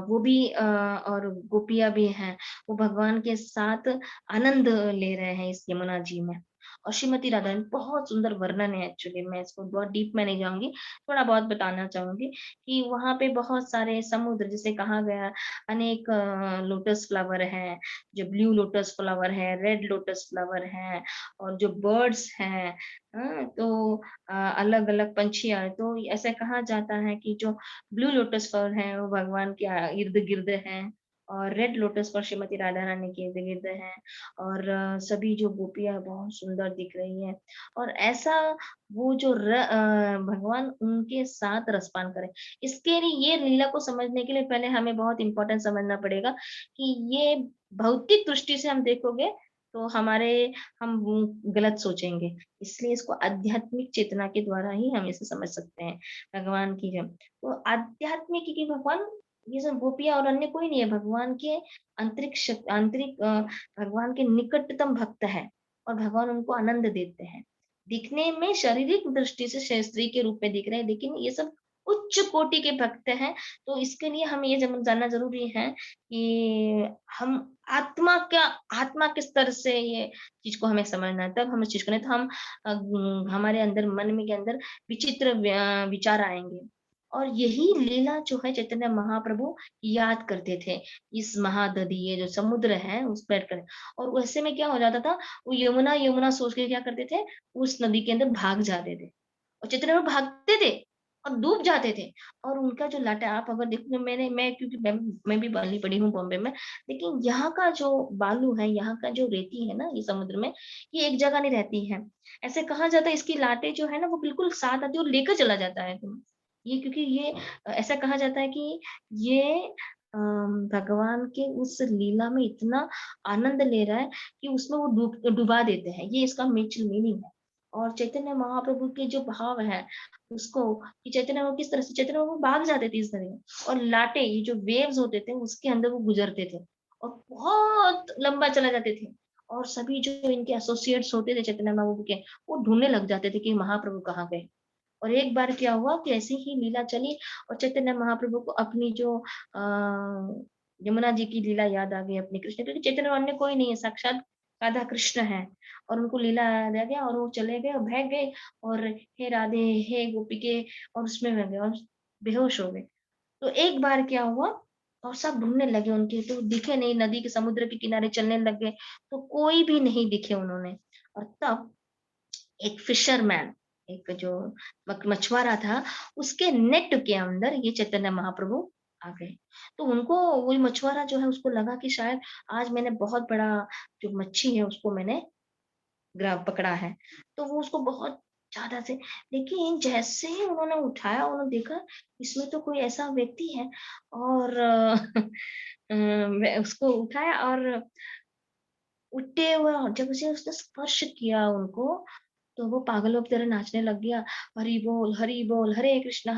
वो भी और गोपियाँ भी हैं, वो भगवान के साथ आनंद ले रहे हैं इस यमुना जी में। और श्रीमती राधा रानी बहुत सुंदर वर्णन है एक्चुअली मैं इसको बहुत डीप में नहीं जाऊँगी, थोड़ा बहुत बताना चाहूँगी कि वहाँ पे बहुत सारे समुद्र जिसे कहा गया अनेक लोटस फ्लावर हैं, जो ब्लू लोटस फ्लावर है, रेड लोटस फ्लावर है और जो बर्ड्स हैं तो अलग-अलग पंछियाँ हैं, तो ऐसा कहा जाता है कि जो ब्लू लोटस फल है, वो भगवान के इर्द-गिर्द हैं और रेड लोटस फल श्रीमती राधा रानी के इर्द-गिर्द हैं और सभी जो गोपियाँ बहुत सुंदर दिख रही हैं और ऐसा वो जो भगवान उनके साथ रसपान करें। इसके लिए ये लीला को समझने के लिए पहले हमें बहुत इम्पोर्टेंट समझना पड़ेगा कि ये भौतिक दृष्टि से हम देखोगे, तो हम गलत सोचेंगे। इसलिए इसको आध्यात्मिक चेतना के द्वारा ही हम इसे समझ सकते हैं, भगवान की जब तो आध्यात्मिक क्योंकि भगवान ये सब गोपियाँ और अन्य कोई नहीं है, भगवान के भगवान के निकटतम भक्त है और भगवान उनको आनंद देते हैं। दिखने में शारीरिक दृष्टि से स्त्री के रूप में दिख रहे हैं, लेकिन ये सब उच्च कोटि के भक्त हैं, तो इसके लिए हमें ये जानना ज़रूरी है कि हम आत्मा के स्तर से ये चीज़ को हमें समझना है, तब हम इस चीज़ को नहीं तो हमारे अंदर मन में के अंदर विचित्र विचार आएँगे और यही लीला जो है चैतन्य महाप्रभु याद करते थे। इस महादधि ये जो समुद्र है उस बैठ कर और वैसे में क्या हो जाता था, वो यमुना, यमुना सोच के क्या करते थे, उस नदी के अंदर भाग जाते थे। और चैतन्य प्रभु भागते थे और डूब जाते थे और उनका जो लाटा आप अगर देखोगे मैं क्योंकि मैं भी पली पड़ी हूँ बॉम्बे में, लेकिन यहाँ का जो बालू है, यहाँ का जो रेती है ना ये समुद्र में, ये एक जगह नहीं रहती है। ऐसे कहा जाता है इसकी लाटें जो है ना वो बिल्कुल साथ आती है और लेकर चला जाता है तुम्हें। ये क्योंकि ये ऐसा कहा जाता है कि ये भगवान के उस लीला में इतना आनंद ले रहा है कि उसमें वो डुबा देते हैं। ये इसका नेचुरल मीनिंग है। और चैतन्य महाप्रभु के जो भाव है उसको कि चैतन्य प्रभु किस तरह से चैतन्य प्रभु भाग जाते थे इस तरह और लाटे ये जो वेव्स होते थे उसके अंदर वो गुजरते थे और बहुत लंबा चला जाते थे और सभी जो इनके एसोसिएट्स होते थे चैतन्य महाप्रभु के वो ढूंढने लग जाते थे कि महाप्रभु कहाँ गए। और एक बार क्या हुआ कि ऐसी ही लीला चली और चैतन्य महाप्रभु को अपनी जो यमुना जी की लीला याद आ गई अपने कृष्ण क्योंकि चैतन्य अन्य कोई नहीं है, साक्षात राधा कृष्ण है। और उनको लीला याद आ गया और वो चले गए और भाग गए और हे राधे, हे गोपिके और उसमें बह गए और बेहोश हो गए। तो एक बार क्या हुआ और सब ढूँढने लगे उनके तो दिखे नहीं, नदी के समुद्र के किनारे चलने लग गए, तो कोई भी नहीं दिखे उन्होंने। और तब एक फिशरमैन, एक जो मछुआरा था, उसके नेट के अंदर ये चैतन्य महाप्रभु आ गए। तो उनको वो मछुआरा जो है उसको लगा कि शायद आज मैंने बहुत बड़ा जो मच्छी है उसको मैंने पकड़ा है। तो वो उसको बहुत ज़्यादा से लेकिन जैसे ही उन्होंने उठाया उन्होंने देखा इसमें तो कोई ऐसा व्यक्ति है और उसको उठाया और उठते हुए और जब उसे उसने स्पर्श किया उनको, तो वो पागलों की तरह नाचने लग गया। हरि बोल, हरे कृष्ण,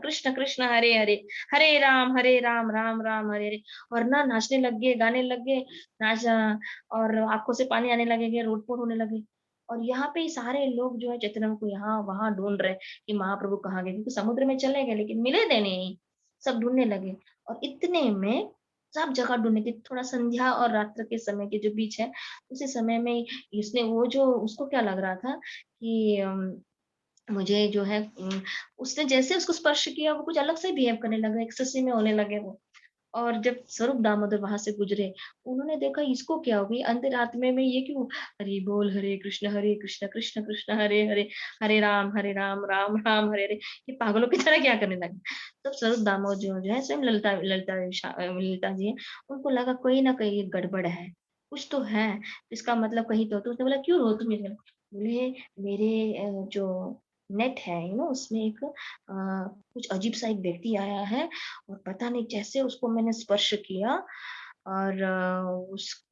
कृष्ण कृष्ण, हरे हरे, हरे राम, राम राम, हरे हरे। और ना नाचने लग गए, गाने लग गए, और आँखों से पानी आने लगेंगे, रोड-पोड होने लगे। और यहाँ पे सारे लोग जो है चैतन्य को यहाँ-वहाँ ढूँढ रहे कि महाप्रभु कहाँ गए? क्योंकि समुद्र में चले गए लेकिन मिले थे नहीं, सब ढूँढने लगे। और इतने में सब जगह ढूँढने की थोड़ा संध्या और रात्र के समय के जो बीच है, उसी समय में इसने वो जो उसको क्या लग रहा था कि मुझे जो है उसने जैसे उसको स्पर्श किया वो कुछ अलग से बिहेव करने लगा, एक्सेसिव में होने लगे वो। और जब स्वरूप दामोदर वहाँ से गुज़रे, उन्होंने देखा इसको क्या हो गई अंतरात्मे में ये क्यों हरि बोल हरे कृष्ण, कृष्ण कृष्ण हरे हरे, हरे राम, राम राम हरे हरे, ये पागलों की तरह क्या करने लगे। तब स्वरूप दामोदर जो है स्वयं ललिता जी हैं, उनको लगा कोई ना कहीं ये गड़बड़ है, कुछ तो है, इसका मतलब कहीं तो उसने बोला क्यों रो तुम? बोले मेरे जो नेट है उसमें एक कुछ अजीब-सा एक व्यक्ति आया है और पता नहीं कैसे उसको मैंने स्पर्श किया और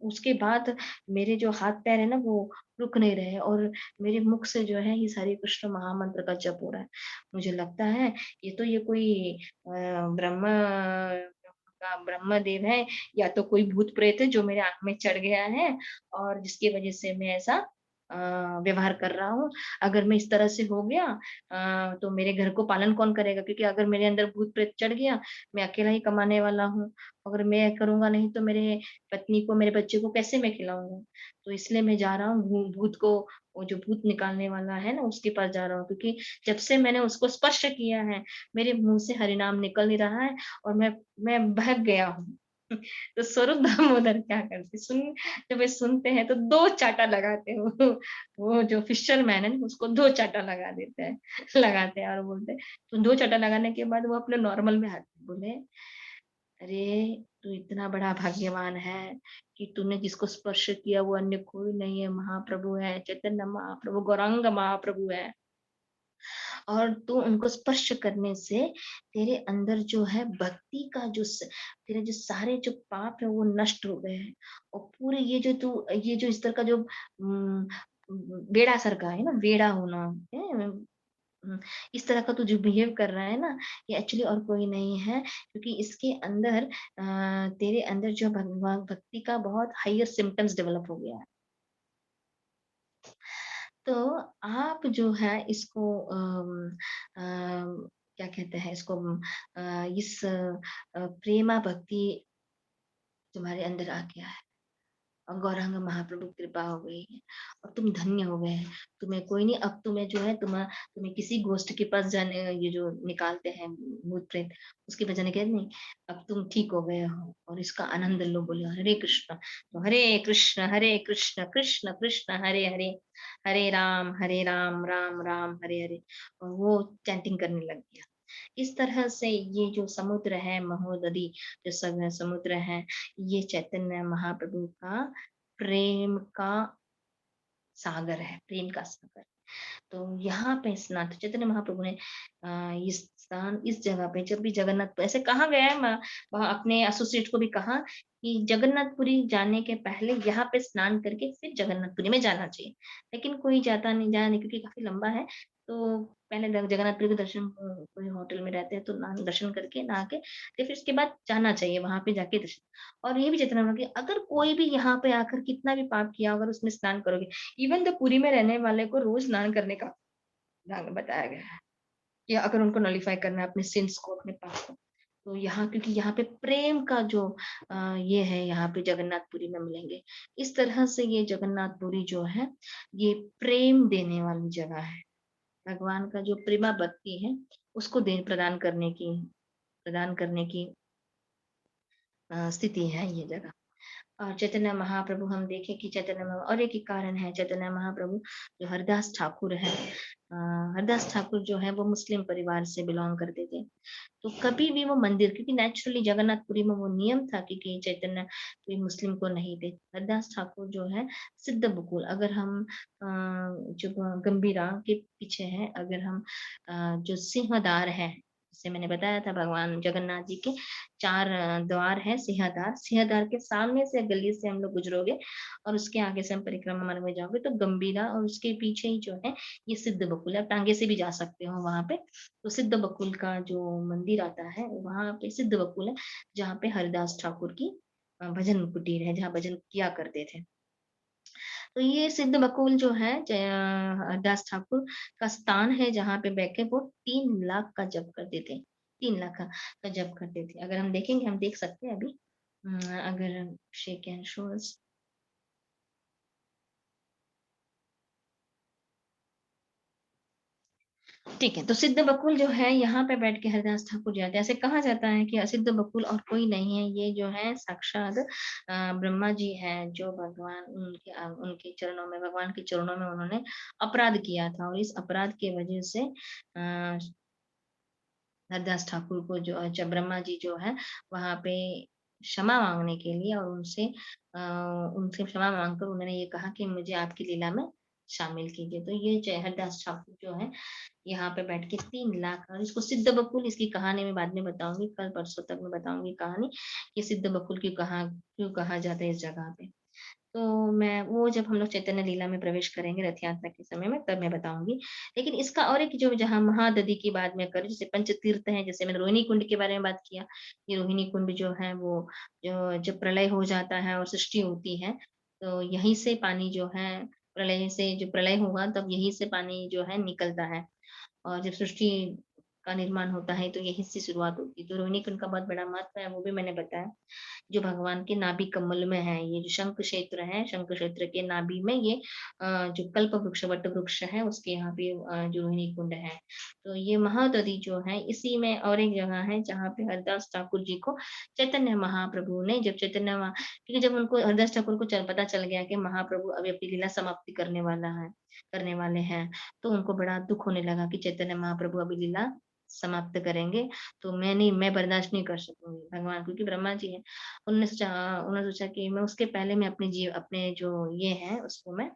उसके बाद मेरे जो हाथ-पैर है ना वो रुक नहीं रहे और मेरे मुख से जो है इस हरे कृष्ण महामंत्र का जप हो रहा है। मुझे लगता है ये कोई ब्रह्म का ब्रह्मदेव है या तो कोई भूत-प्रेत है जो मेरे आँख में चढ़ गया है और जिसकी वज़ह से मैं ऐसा अ, व्यवहार कर रहा हूँ। अगर मैं इस तरह से हो गया तो मेरे घर को पालन कौन करेगा? क्योंकि अगर मेरे अंदर भूत-प्रेत चढ़ गया, मैं अकेला ही कमाने वाला हूँ। अगर मैं करूँगा नहीं तो मेरे पत्नी को, मेरे बच्चे को कैसे मैं खिलाऊँगा? तो इसलिए मैं जा रहा हूँ भूत को वो जो भूत निकालने वाला है ना उसके पास जा रहा हूँ क्योंकि जब से मैंने उसको स्पर्श किया है, मेरे मुँह से हरिनाम निकल नहीं रहा है और मैं बहक गया हूँ। तो स्वरूप दामोदर क्या करते जब ये सुनते हैं तो 2 चाँटा लगाते हैं वो जो फिशरमैन है ना उसको 2 चाँटा लगा देते हैं लगाते हैं और बोलते हैं तो 2 चाँटा लगाने के बाद वो अपने नॉर्मल में आते हैं। बोले, "अरे! तू इतना बड़ा भाग्यवान है कि तूने जिसको स्पर्श किया वो अन्य कोई नहीं है, महाप्रभु है, चैतन्य महाप्रभु, गौरांग महाप्रभु है। और तू उनको स्पर्श करने से तेरे अंदर जो है भक्ति का तेरे जो सारे जो पाप है वो नष्ट हो गए हैं और पूरे ये जो इस तरह का जो बेड़ा सर का है ना वेड़ा होना है इस तरह का तू जो बिहेव कर रहा है ना ये एक्चुअली और कोई नहीं है क्योंकि इसके अंदर तेरे अंदर जो भगवान भक्ति का बहुत हायर सिम्टम्स डेवलप हो गया है। तो आप जो है इसको क्या कहते हैं इसको प्रेमा भक्ति तुम्हारे अंदर आ गया है। और गौरांग महाप्रभु की कृपा हो गई है और तुम धन्य हो गए हैं। तुम्हें कोई नहीं, अब तुम्हें जो है तुम्हें किसी गोष्ठ के पास जाने, ये जो निकालते हैं भूत प्रेत, उसके पास जाने के नहीं, अब तुम ठीक हो गए हो और इसका आनंद लो। बोले हरे कृष्ण। तो हरे कृष्ण कृष्ण कृष्ण हरे हरे, हरे राम राम राम हरे हरे, और वो चैंटिंग करने लग गया। इस तरह से ये जो समुद्र है महोदधि, जो समुद्र है, ये चैतन्य महाप्रभु का प्रेम का सागर है, प्रेम का सागर। तो यहाँ पे स्नान तो चैतन्य महाप्रभु ने इस स्थान, इस जगह पे जब भी जगन्नाथ, ऐसे कहा गया है, वहाँ अपने एसोसिएट को भी कहा कि जगन्नाथपुरी जाने के पहले यहाँ पे स्नान करके फिर जगन्नाथपुरी में जाना चाहिए। लेकिन कोई जाया नहीं क्योंकि काफ़ी लंबा है। तो पहले जगन्नाथपुरी के दर्शन, कोई होटल में रहते हैं तो दर्शन करके, नहा के, फिर उसके बाद जाना चाहिए वहाँ पे जाके दर्शन। और ये भी चेतना कि अगर कोई भी यहाँ पे आकर कितना भी पाप किया, अगर उसमें स्नान करोगे, इवन द पुरी में रहने वाले को रोज स्नान करने का बताया गया है कि अगर उनको नलिफाई करना है अपने सिंस को, अपने पाप को, तो यहाँ, क्योंकि यहाँ पे प्रेम का जो ये है, यहाँ पे जगन्नाथपुरी में मिलेंगे। इस तरह से ये जगन्नाथपुरी जो है, ये प्रेम देने वाली जगह है। भगवान का जो प्रेमा भक्ति है, उसको दे प्रदान करने की स्थिति है ये जगह। और चैतन्य महाप्रभु हम देखें कि और एक ही कारण है, चैतन्य महाप्रभु जो हरदास ठाकुर है, हरदास ठाकुर जो है वो मुस्लिम परिवार से बिलोंग करते थे। तो कभी भी वो मंदिर, क्योंकि नेचुरली जगन्नाथपुरी में वो नियम था, क्योंकि चैतन्य कोई मुस्लिम को नहीं थे। हरदास ठाकुर जो है सिद्ध बकुल, अगर हम जो गंभीरा के पीछे है, अगर हम जो सिंहदार है, जैसे मैंने बताया था, भगवान जगन्नाथ जी के 4 द्वार है, सिंहदार। सिंहदार के सामने से गली से हम लोग गुजरोगे और उसके आगे से हम परिक्रमा मार्ग में जाओगे तो गंभीरा, और उसके पीछे ही जो है ये सिद्ध बकुल है। आप टांगे से भी जा सकते हो वहां पे। तो सिद्ध बकुल का जो मंदिर आता है, वहां पे सिद्ध बकुल है, जहाँ पे हरिदास ठाकुर की भजन कुटीर है, जहाँ भजन किया करते थे। तो ये सिद्ध बकुल जो है, हरदास ठाकुर का स्थान है, जहाँ पे बैठ के वो 3 लाख का जप करते थे। 3 लाख का जप करते थे। अगर हम देखेंगे, हम देख सकते हैं अभी, अगर शेक एंड शोज, ठीक है। तो सिद्ध बकुल जो है, यहाँ पे बैठ के हरिदास ठाकुर जाते हैं। ऐसे कहा जाता है कि सिद्ध बकुल और कोई नहीं है, ये जो है साक्षात ब्रह्मा जी हैं, जो भगवान उनके चरणों में, भगवान के चरणों में उन्होंने अपराध किया था, और इस अपराध की वजह से हरदास ठाकुर को जो जब ब्रह्मा जी जो है वहां पे क्षमा मांगने के लिए, और उनसे क्षमा मांगकर उन्होंने ये कहा कि मुझे आपकी लीला में शामिल कीजिए। तो ये जय हरदास ठाकुर जो है यहाँ पे बैठ के 3 लाख, और इसको सिद्ध बकुल, इसकी कहानी मैं बाद में बताऊंगी, कल परसों तक मैं बताऊंगी कहानी कि सिद्ध बकुल क्यों कहा जाता है इस जगह पे। तो मैं वो जब हम लोग चैतन्य लीला में प्रवेश करेंगे रथ यात्रा के समय में, तब मैं बताऊंगी। लेकिन इसका और एक जो, जहाँ महादधि की बात मैं करूँ, जैसे पंच तीर्थ है, जैसे मैंने रोहिणी कुंड के बारे में बात किया, ये रोहिणी कुंड जो है वो, जो जब प्रलय हो जाता है और सृष्टि होती है, तो यहीं से पानी जो है, प्रलय से जो प्रलय हुआ तब यहीं से पानी जो है निकलता है। और जब सृष्टि का निर्माण होता है तो यहीं से शुरुआत होती है। तो रोहिणी कुंड का बहुत बड़ा महत्व है, वो भी मैंने बताया। जो भगवान के नाभि कमल में है, ये जो शंख क्षेत्र है, शंख क्षेत्र के नाभि में ये जो कल्प वृक्ष, वट वृक्ष है, उसके यहाँ पे जो रोहिणी कुंड है। तो ये महादधि जो है, इसी में और एक जगह है जहाँ पे हरदास ठाकुर जी को चैतन्य महाप्रभु ने, जब क्योंकि जब उनको, हरदास ठाकुर को पता चल गया कि महाप्रभु अभी अपनी लीला समाप्ति करने वाले हैं, तो उनको बड़ा दुख होने लगा कि चैतन्य महाप्रभु अभी लीला समाप्त करेंगे, तो मैं बर्दाश्त नहीं कर सकूंगी। भगवान, क्योंकि ब्रह्मा जी है, उन्होंने सोचा कि मैं उसके पहले, मैं अपने जो ये है उसको मैं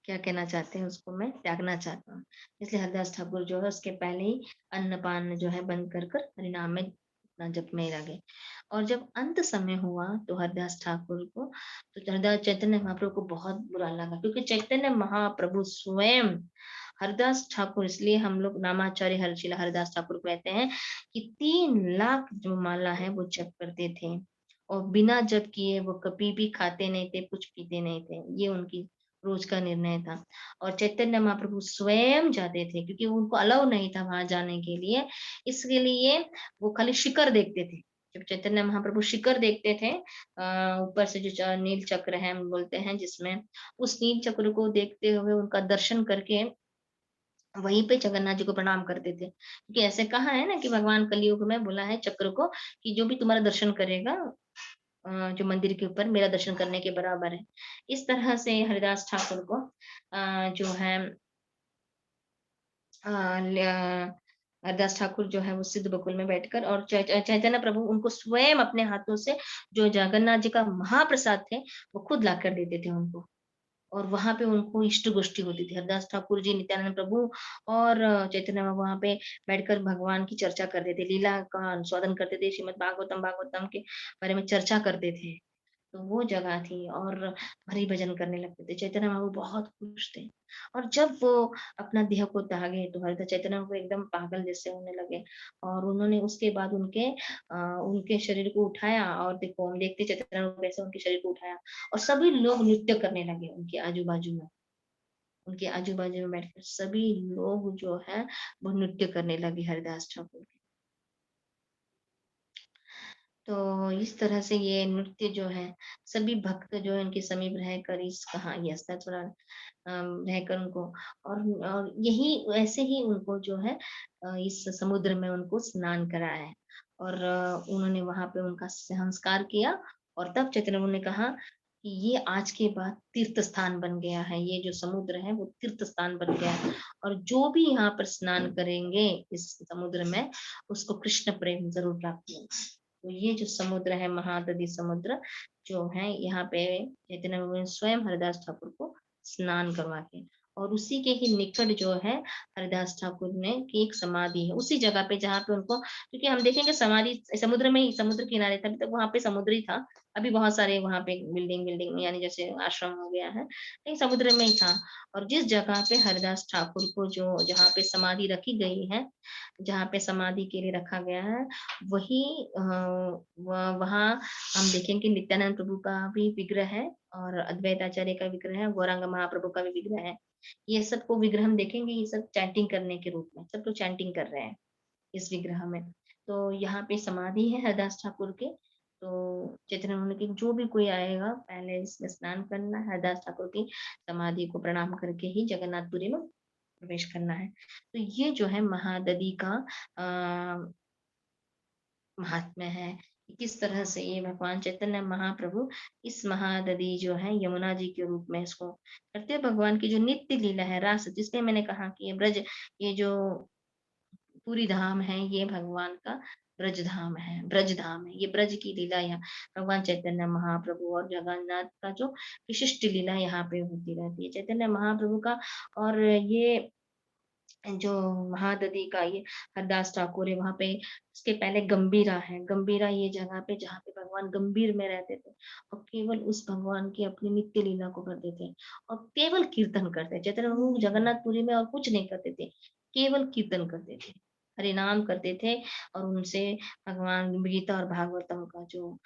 क्या कहना चाहते हैं, उसको मैं त्यागना चाहता हूँ। इसलिए हरदास ठाकुर जो है उसके पहले ही अन्नपान जो है बंद कर कर हरिनाम में अपना जप में लगे। और जब अंत समय हुआ तो हरदास ठाकुर को, तो हरदास चैतन्य महाप्रभु को बहुत बुरा लगा, क्योंकि चैतन्य महाप्रभु स्वयं हरदास ठाकुर, इसलिए हम लोग नामाचार्य हरशिला हरदास ठाकुर कहते हैं कि 3 लाख जो माला है वो जप करते थे, और बिना जप किए वो कभी भी खाते नहीं थे, कुछ पीते नहीं थे। ये उनकी रोज का निर्णय था। और चैतन्य महाप्रभु स्वयं जाते थे, क्योंकि उनको अलाउ नहीं था वहां जाने के लिए, इसके लिए वो खाली शिखर देखते थे। जब चैतन्य महाप्रभु शिखर देखते थे ऊपर से जो नील चक्र है हम बोलते हैं जिसमें उस नील चक्र को देखते हुए उनका दर्शन करके वहीं पे जगन्नाथ जी को प्रणाम करते थे। क्योंकि ऐसे कहा है ना कि भगवान कलयुग में बोला है चक्र को कि जो भी तुम्हारा दर्शन करेगा जो मंदिर के ऊपर मेरा दर्शन करने के बराबर है। इस तरह से हरिदास ठाकुर को जो है अ, ल हरदास ठाकुर जो है वो सिद्ध बकुल में बैठकर और चैतन्य प्रभु उनको स्वयं अपने हाथों से जो जगन्नाथ जी का महाप्रसाद थे, वो खुद लाकर देते थे उनको। और वहाँ पे उनको इष्ट गोष्ठी होती थी। हरदास ठाकुर जी, नित्यानंद प्रभु और चैतन्य बाबा वहाँ पे बैठकर भगवान की चर्चा करते थे, लीला का अनुस्वादन करते थे, श्रीमद् भागवतम के बारे में चर्चा करते थे। तो वो जगह थी और हरि भजन करने लगते थे। चैतन्य महाप्रभु बहुत खुश थे और जब वो अपना देह को त्यागे तो हरिदास चैतन्य महाप्रभु एकदम पागल जैसे होने लगे और उन्होंने उसके बाद उनके शरीर को उठाया और देखो हम देखते चैतन्य महाप्रभु कैसे उनके शरीर को उठाया और सभी लोग नृत्य करने लगे उनके आजू-बाजू में। उनके आजू-बाजू में बैठकर सभी लोग जो है वो नृत्य करने लगे हरिदास ठाकुर के। तो इस तरह से ये नृत्य जो है सभी भक्त जो है उनके समीप रहकर इस कहा यस दैट्स व्हाट रहकर उनको और यही वैसे ही उनको जो है इस समुद्र में उनको स्नान कराया है और उन्होंने वहां पे उनका संस्कार किया और तब चैतन्य प्रभु ने कहा कि ये आज के बाद तीर्थ स्थान बन गया है ये जो समुद्र है वो तीर्थ स्थान बन गया है और जो भी यहाँ पर स्नान करेंगे इस समुद्र में उसको कृष्ण प्रेम जरूर प्राप्त होगा तो ये जो समुद्र है महादधि समुद्र जो है यहाँ पे चैतन्य प्रभु ने स्वयं हरिदास ठाकुर को स्नान करवा के और उसी के ही निकट जो है हरिदास ठाकुर ने की एक समाधि है उसी जगह पे जहाँ पे उनको क्योंकि हम देखेंगे समाधि समुद्र में ही समुद्र किनारे था अभी तक वहां पे समुद्र ही था अभी बहुत सारे वहां पे बिल्डिंग यानी जैसे आश्रम हो गया है लेकिन समुद्र में ही था और जिस जगह पे हरिदास ठाकुर को जो जहाँ पे समाधि रखी गई है जहाँ पे समाधि के लिए रखा गया है वही वहाँ हम देखेंगे नित्यानंद प्रभु का भी विग्रह है और अद्वैत आचार्य का विग्रह है गौरांग महाप्रभु का भी विग्रह है ये सबको विग्रह हम देखेंगे ये सब चैंटिंग करने के रूप में सब लोग चैंटिंग कर रहे हैं इस विग्रह में तो यहाँ पे समाधि है हरदास ठाकुर के तो चैतन्य उन्होंने की जो भी कोई आएगा पहले इसमें स्नान करना है हरदास ठाकुर की समाधि को प्रणाम करके ही जगन्नाथपुरी में प्रवेश करना है तो ये जो है महाददी का अ, महात्म्य है कि किस तरह से ये भगवान चैतन्य महाप्रभु इस महाददी जो है यमुना जी के रूप में इसको करते हैं भगवान की जो नित्य लीला है रास जिसलिए मैंने कहा कि ये ब्रज ये जो पूरी धाम है ये भगवान का ब्रज धाम है ये ब्रज की लीला यहाँ भगवान चैतन्य महाप्रभु और जगन्नाथ का जो विशिष्ट लीला यहाँ पे होती रहती है चैतन्य महाप्रभु का और ये जो महाददी का ये हरदास ठाकुर है वहाँ पे उसके पहले गंभीरा है गंभीरा ये जगह पे जहाँ पे भगवान गंभीर में रहते थे और केवल उस भगवान की अपनी नित्य लीला को करते थे और केवल कीर्तन करते चैतन्य प्रभु जगन्नाथपुरी में और कुछ नहीं करते थे केवल कीर्तन करते थे हरि नाम करते थे और उनसे भगवान गीता और भागवतम का जो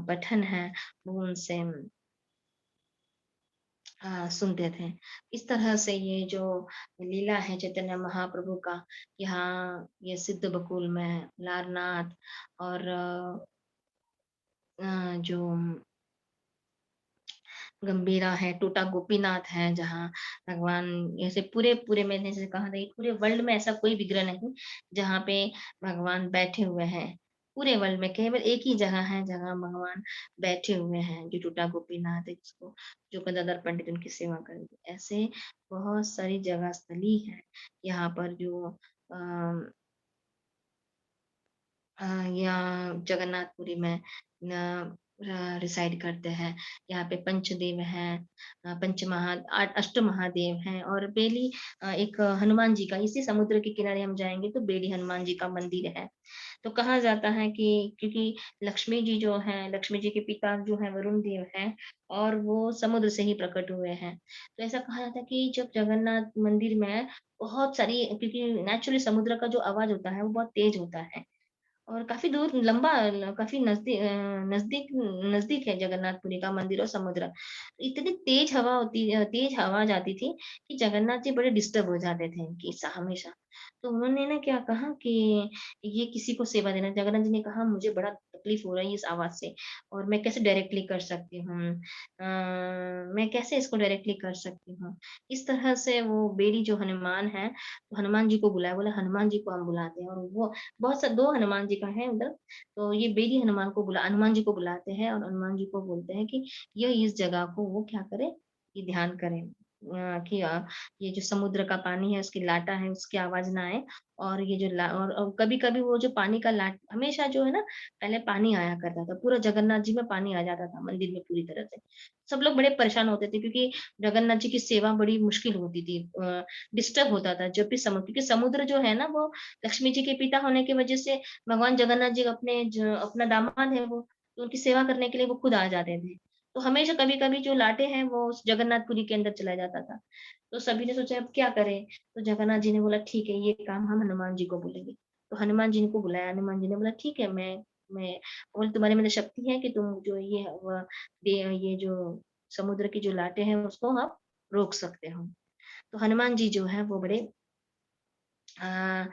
पठन है वो उनसे सुनते थे। इस तरह से ये जो लीला है चैतन्य महाप्रभु का, यहाँ ये सिद्ध बकुल में लारनाथ और जो गंभीरा है, टोटा गोपीनाथ है, जहाँ भगवान ऐसे पूरे मैंने जैसे कहा था कि पूरे वर्ल्ड में ऐसा कोई विग्रह नहीं, जहाँ पे भगवान बैठे हुए हैं। पूरे वर्ल्ड में केवल एक ही जगह है, जहाँ भगवान बैठे हुए हैं, जो टोटा गोपीनाथ है, जिसको जो गदाधर पंडित उनकी सेवा करेंगे। ऐसे बहुत सारी जगह स्थली है, यहाँ पर जो अ यहाँ जगन्नाथपुरी में रिसाइड करते हैं। यहाँ पे पंचदेव हैं, अष्ट महादेव हैं और बेली एक हनुमान जी का इसी समुद्र के किनारे हम जाएँगे तो बेली हनुमान जी का मंदिर है। तो कहा जाता है कि क्योंकि लक्ष्मी जी जो हैं, लक्ष्मी जी के पिता जो हैं वरुण देव हैं और वो समुद्र से ही प्रकट हुए हैं। तो ऐसा कहा जाता है कि जब जगन्नाथ मंदिर में बहुत सारी क्योंकि नेचुरली समुद्र का जो आवाज़ होता है वो बहुत तेज़ होता है। और काफ़ी दूर लंबा ल काफ़ी नज़दीक नज़दीक है जगन्नाथपुरी का मंदिर और समुद्र। इतनी तेज़ हवा आती थी कि जगन्नाथ जी बड़े डिस्टर्ब हो जाते थे कि स हमेशा। तो उन्होंने ना क्या कहा कि ये किसी को सेवा देना जगन्नाथ जी ने कहा मुझे बड़ा तकलीफ हो रही है इस आवाज़ से और मैं कैसे डायरेक्टली कर सकती हूँ? मैं कैसे इसको डायरेक्टली कर सकती हूँ? इस तरह से वो बेरी जो हनुमान है, तो हनुमान जी को बुलाया, बोला हनुमान जी को हम बुलाते हैं और वो बहुत सा 2 हनुमान जी का है उधर, तो ये बेरी हनुमान जी को बुलाते हैं और हनुमान जी को बोलते हैं कि ये इस जगह को वो क्या करे, कि ध्यान करें। कि ये जो समुद्र का पानी है, उसकी लाटा है, उसकी आवाज़ ना आए और ये जो ला और कभी-कभी वो जो पानी का लाट हमेशा जो है ना, पहले पानी आया करता था, पूरा जगन्नाथ जी में पानी आ जाता था मंदिर में पूरी तरह से। सब लोग बड़े परेशान होते थे क्योंकि जगन्नाथ जी की सेवा बड़ी मुश्किल होती थी डिस्टर्ब होता था जब भी क्योंकि समुद्र जो है ना, वो लक्ष्मी जी के पिता होने की वजह से भगवान जगन्नाथ जी अपना दामाद है वो, तो उनकी सेवा करने के लिए वो खुद आ जाते थे। तो हमेशा कभी-कभी जो लाटे हैं वो उस जगन्नाथपुरी के अंदर चला जाता था। तो सभी ने सोचा अब क्या करें? तो जगन्नाथ जी ने बोला ठीक है ये काम हम हनुमान जी को बोलेंगे। तो हनुमान जी को बुलाया, हनुमान जी ने बोला ठीक है मैं बोले तुम्हारे में तो शक्ति है कि तुम जो ये जो समुद्र की जो लाटें हैं उसको आप रोक सकते हो। तो हनुमान जी जो है वो बड़े अ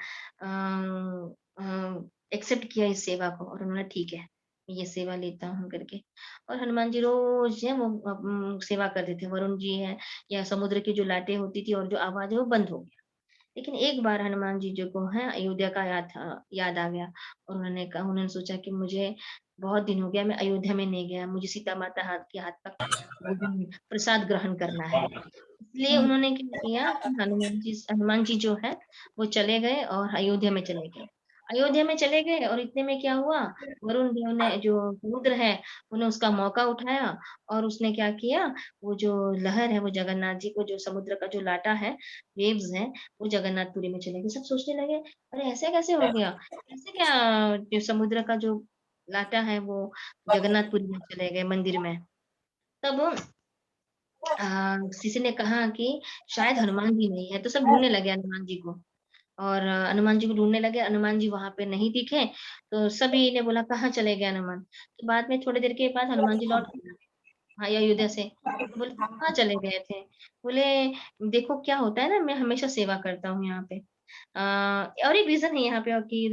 एक्सेप्ट किया इस सेवा को और उन्होंने ठीक है, ये सेवा लेता हूँ करके और हनुमान जी रोज़ जो है वो सेवा करते थे। वरुण जी हैं या समुद्र की जो लाटें होती थी और जो आवाज़ है वो बंद हो गया। लेकिन एक बार हनुमान जी जो को है अयोध्या का याद आ गया और उन्होंने सोचा कि मुझे बहुत दिन हो गया मैं अयोध्या में नहीं गया, मुझे सीता माता हाथ के हाथ का भोजन प्रसाद ग्रहण करना है। इसलिए उन्होंने क्या किया कि हनुमान जी जो है वो चले गए और अयोध्या में चले गए। अयोध्या में चले गए और इतने में क्या हुआ, वरुण देव ने जो समुद्र है, उन्हें उसका मौका उठाया और उसने क्या किया, वो जो लहर है वो जगन्नाथ जी को जो समुद्र का जो लाटा है, वेव्स हैं, वो जगन्नाथपुरी में चले गए। सब सोचने लगे, अरे ऐसे कैसे हो गया? ऐसे क्या जो समुद्र का जो लाटा है वो जगन्नाथपुरी में चले गए मंदिर में। तब किसी ने कहा कि शायद हनुमान जी नहीं है, तो सब ढूँढने लगे हनुमान जी को और हनुमान जी को ढूँढने लगे, हनुमान जी वहाँ पे नहीं दिखे, तो सभी ने बोला कहाँ चले गए हनुमान? तो बाद में थोड़ी देर के बाद हनुमान जी लौट के हाँ, या अयोध्या से। तो बोले कहाँ चले गए थे? बोले देखो क्या होता है ना मैं हमेशा सेवा करता हूँ यहाँ पे। और एक रीज़न है यहाँ पे और कि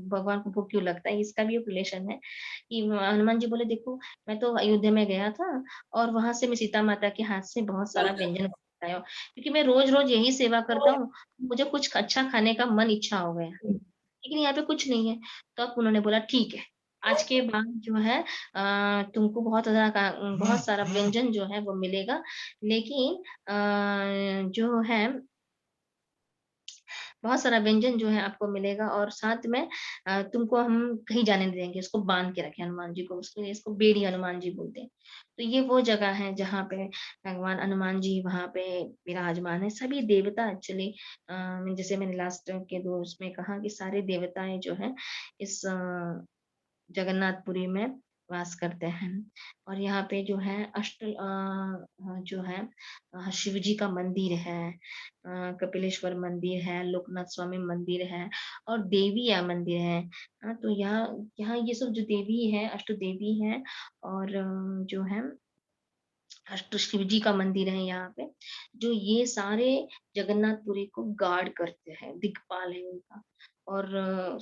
भगवान को भूख क्यों लगता है, इसका भी एक रिलेशन है कि हनुमान जी बोले देखो मैं तो अयोध्या में गया था और वहाँ से मैं सीता माता के हाथ से बहुत सारा व्यंजन आया हूँ। क्योंकि मैं रोज़-रोज़ यही सेवा करता हूँ, मुझे कुछ अच्छा खाने का मन इच्छा हो गया। लेकिन यहाँ पे कुछ नहीं है। तो अब उन्होंने बोला ठीक है, आज के बाद जो है तुमको बहुत सारा व्यंजन जो है वो मिलेगा। लेकिन जो है बहुत सारा व्यंजन जो है आपको मिलेगा और साथ में तुमको हम कहीं जाने नहीं देंगे, इसको बाँध के रखे हनुमान जी को, उसके लिए इसको बेड़ी हनुमान जी बोलते हैं। तो ये वो जगह है जहाँ पे भगवान हनुमान जी वहाँ पे विराजमान है। सभी देवता एक्चुअली जैसे मैंने लास्ट के 2 उसमें कहा कि सारे देवताएँ जो हैं इस जगन्नाथपुरी में वास करते हैं और यहाँ पे जो है जो है शिव जी का मंदिर है कपिलेश्वर मंदिर है, लोकनाथ स्वामी मंदिर है और देविया मंदिर है। तो यहाँ यहाँ ये सब जो देवी है, अष्ट देवी हैं और जो है अष्ट शिव जी का मंदिर है यहाँ पे, जो ये सारे जगन्नाथपुरी को गार्ड करते हैं, दिक्पाल है उनका और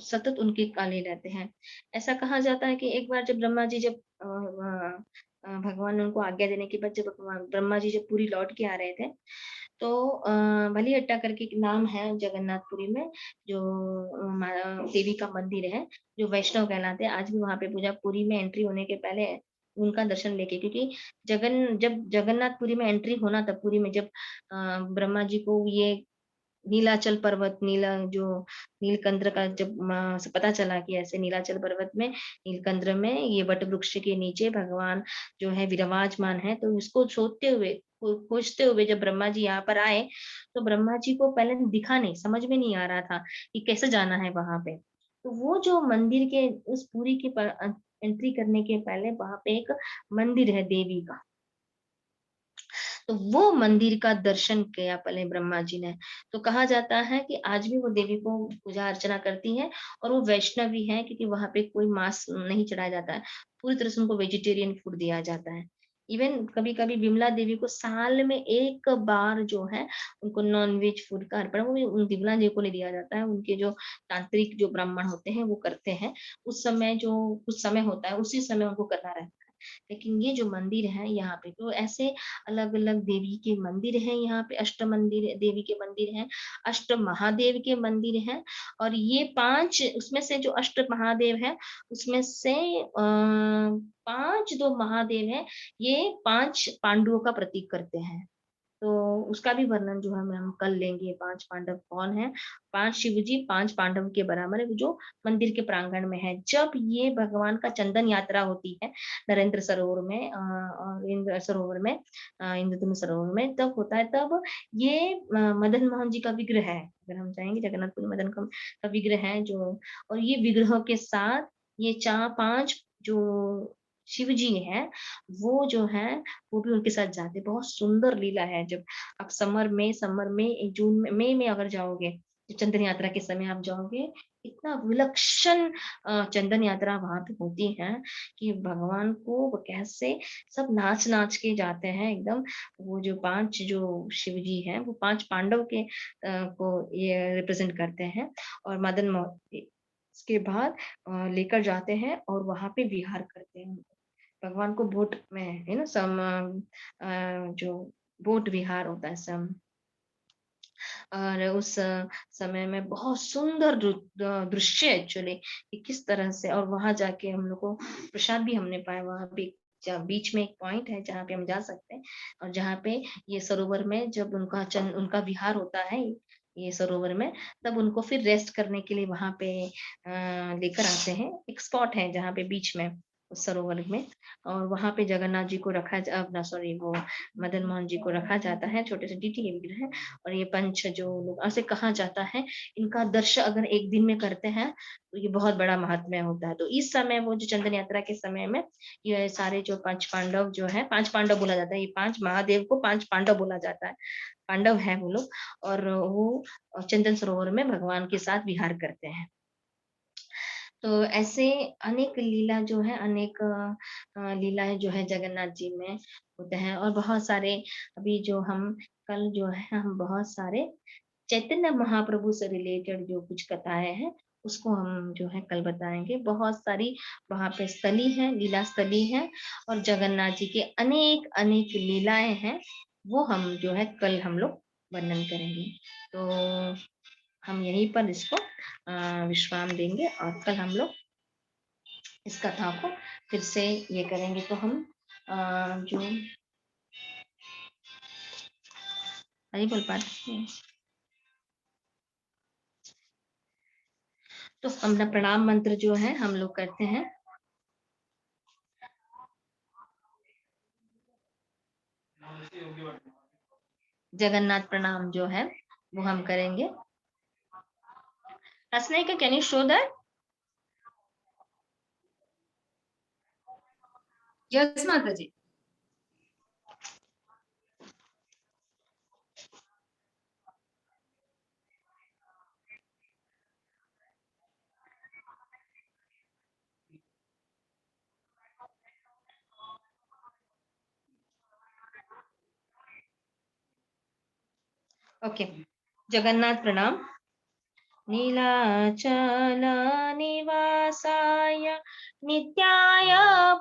सतत उनके काले रहते हैं। ऐसा कहा जाता है कि एक बार जब ब्रह्मा जी जब भगवान ने उनको आज्ञा देने के बाद जब भगवान ब्रह्मा जी जब पुरी लौट के आ रहे थे, तो बलिहट्टा करके एक नाम है जगन्नाथपुरी में, जो देवी का मंदिर है, जो वैष्णव कहलाते हैं। आज भी वहाँ पे पूजा पुरी में एंट्री होने के पहले उनका दर्शन लेके क्योंकि जब जगन्नाथपुरी में एंट्री होना था पुरी में जब ब्रह्मा जी को ये नीलाचल पर्वत नीलकंद्र का जब पता चला कि ऐसे नीलाचल पर्वत में नीलकंद्र में ये वट वृक्ष के नीचे भगवान जो है विराजमान है तो इसको खोजते हुए जब ब्रह्मा जी यहाँ पर आए तो ब्रह्मा जी को पहले दिखा नहीं समझ में नहीं आ रहा था कि कैसे जाना है वहां पे तो वो जो मंदिर के उस पूरी की एंट्री करने के पहले वहां पे एक मंदिर है देवी का तो वो मंदिर का दर्शन किया पहले ब्रह्मा जी ने। तो कहा जाता है कि आज भी वो देवी को पूजा अर्चना करती हैं और वो वैष्णवी हैं क्योंकि वहाँ पे कोई मांस नहीं चढ़ाया जाता है। पूरी तरह से उनको वेजिटेरियन फूड दिया जाता है। इवन कभी-कभी विमला देवी को साल में 1 बार जो है उनको नॉन-वेज फूड का अर्पण वो भी उन विमला देवी को नहीं दिया जाता है, उनके जो तांत्रिक जो ब्राह्मण होते हैं वो करते हैं। उस समय जो कुछ समय होता है उसी समय उनको करना रहता है। लेकिन ये जो मंदिर है यहाँ पे तो ऐसे अलग-अलग देवी के मंदिर हैं यहाँ पे, अष्ट मंदिर देवी के मंदिर हैं, अष्ट महादेव के मंदिर हैं और ये 5 उसमें से जो अष्ट महादेव हैं, उसमें से 5 जो महादेव हैं, ये 5 पांडवों का प्रतीक करते हैं। तो उसका भी वर्णन जो है हम कल लेंगे, 5 पांडव कौन हैं? 5 शिव जी, 5 पांडव के बराबर है, जो मंदिर के प्रांगण में है। जब ये भगवान का चंदन यात्रा होती है, नरेंद्र सरोवर में और इंद्र सरोवर में इंद्रधनुष सरोवर में तब होता है, तब ये मदन मोहन जी का विग्रह है। अगर हम जाएँगे जगन्नाथपुरी मदन का विग्रह है जो और ये विग्रह के साथ ये 4-5 जो शिव जी हैं, वो जो हैं वो भी उनके साथ जाते हैं। बहुत सुंदर लीला है जब आप समर में, जून में मई में अगर जाओगे, तो चंदन यात्रा के समय आप जाओगे, इतना विलक्षण चंदन यात्रा वहाँ पे होती है कि भगवान को वो कैसे सब नाच-नाच के जाते हैं एकदम। वो जो 5 जो शिव जी हैं, वो 5 पांडव के को ये रिप्रेज़ेंट करते हैं और मदन मोहन इसके बाद लेकर जाते हैं और वहाँ पे विहार करते हैं। भगवान को बोट में है ना जो बोट विहार होता है और उस समय में बहुत सुंदर दृश्य एक्चुअली कि किस तरह से और वहां जाके हम लोग को प्रसाद भी हमने पाया वहां पे बीच में एक पॉइंट है जहाँ पे हम जा सकते हैं और जहाँ पे ये सरोवर में जब उनका विहार होता है ये सरोवर में तब उनको फिर रेस्ट करने के लिए वहां पे लेकर आते हैं एक स्पॉट है जहाँ पे बीच में उस सरोवर में और वहां पे जगन्नाथ जी को अपना सॉरी वो मदन मोहन जी को रखा जाता है छोटे से डीटी के विग्रह है और ये पंच जो लोग ऐसे कहा जाता है इनका दर्शन अगर एक दिन में करते हैं तो ये बहुत बड़ा महात्म्य होता है तो इस समय वो जो चंदन यात्रा के समय में ये सारे जो 5 पांडव जो है 5 पांडव बोला जाता है ये 5 महादेव को 5 पांडव बोला जाता है पांडव है वो लोग और वो चंदन सरोवर में भगवान के साथ विहार करते हैं तो ऐसे अनेक लीला जो है अनेक लीलाएं जो है जगन्नाथ जी में होते हैं और बहुत सारे अभी जो हम कल जो है हम बहुत सारे चैतन्य महाप्रभु से रिलेटेड जो कुछ कथाएं हैं उसको हम जो है कल बताएंगे बहुत सारी वहां पे स्थली है लीला स्थली है और जगन्नाथ जी के अनेक अनेक लीलाएं हैं वो हम जो है कल हम लोग वर्णन करेंगे तो हम यहीं पर इसको विश्राम देंगे और कल हम लोग इस कथा को फिर से ये करेंगे तो हम जो हरी बोल पाते हैं तो अपना प्रणाम मंत्र जो है हम लोग करते हैं जगन्नाथ प्रणाम जो है वो हम करेंगे Hasnaika, can you show that? Yes माता जी। ओके जगन्नाथ प्रणाम नीलाचल निवासाय नित्याय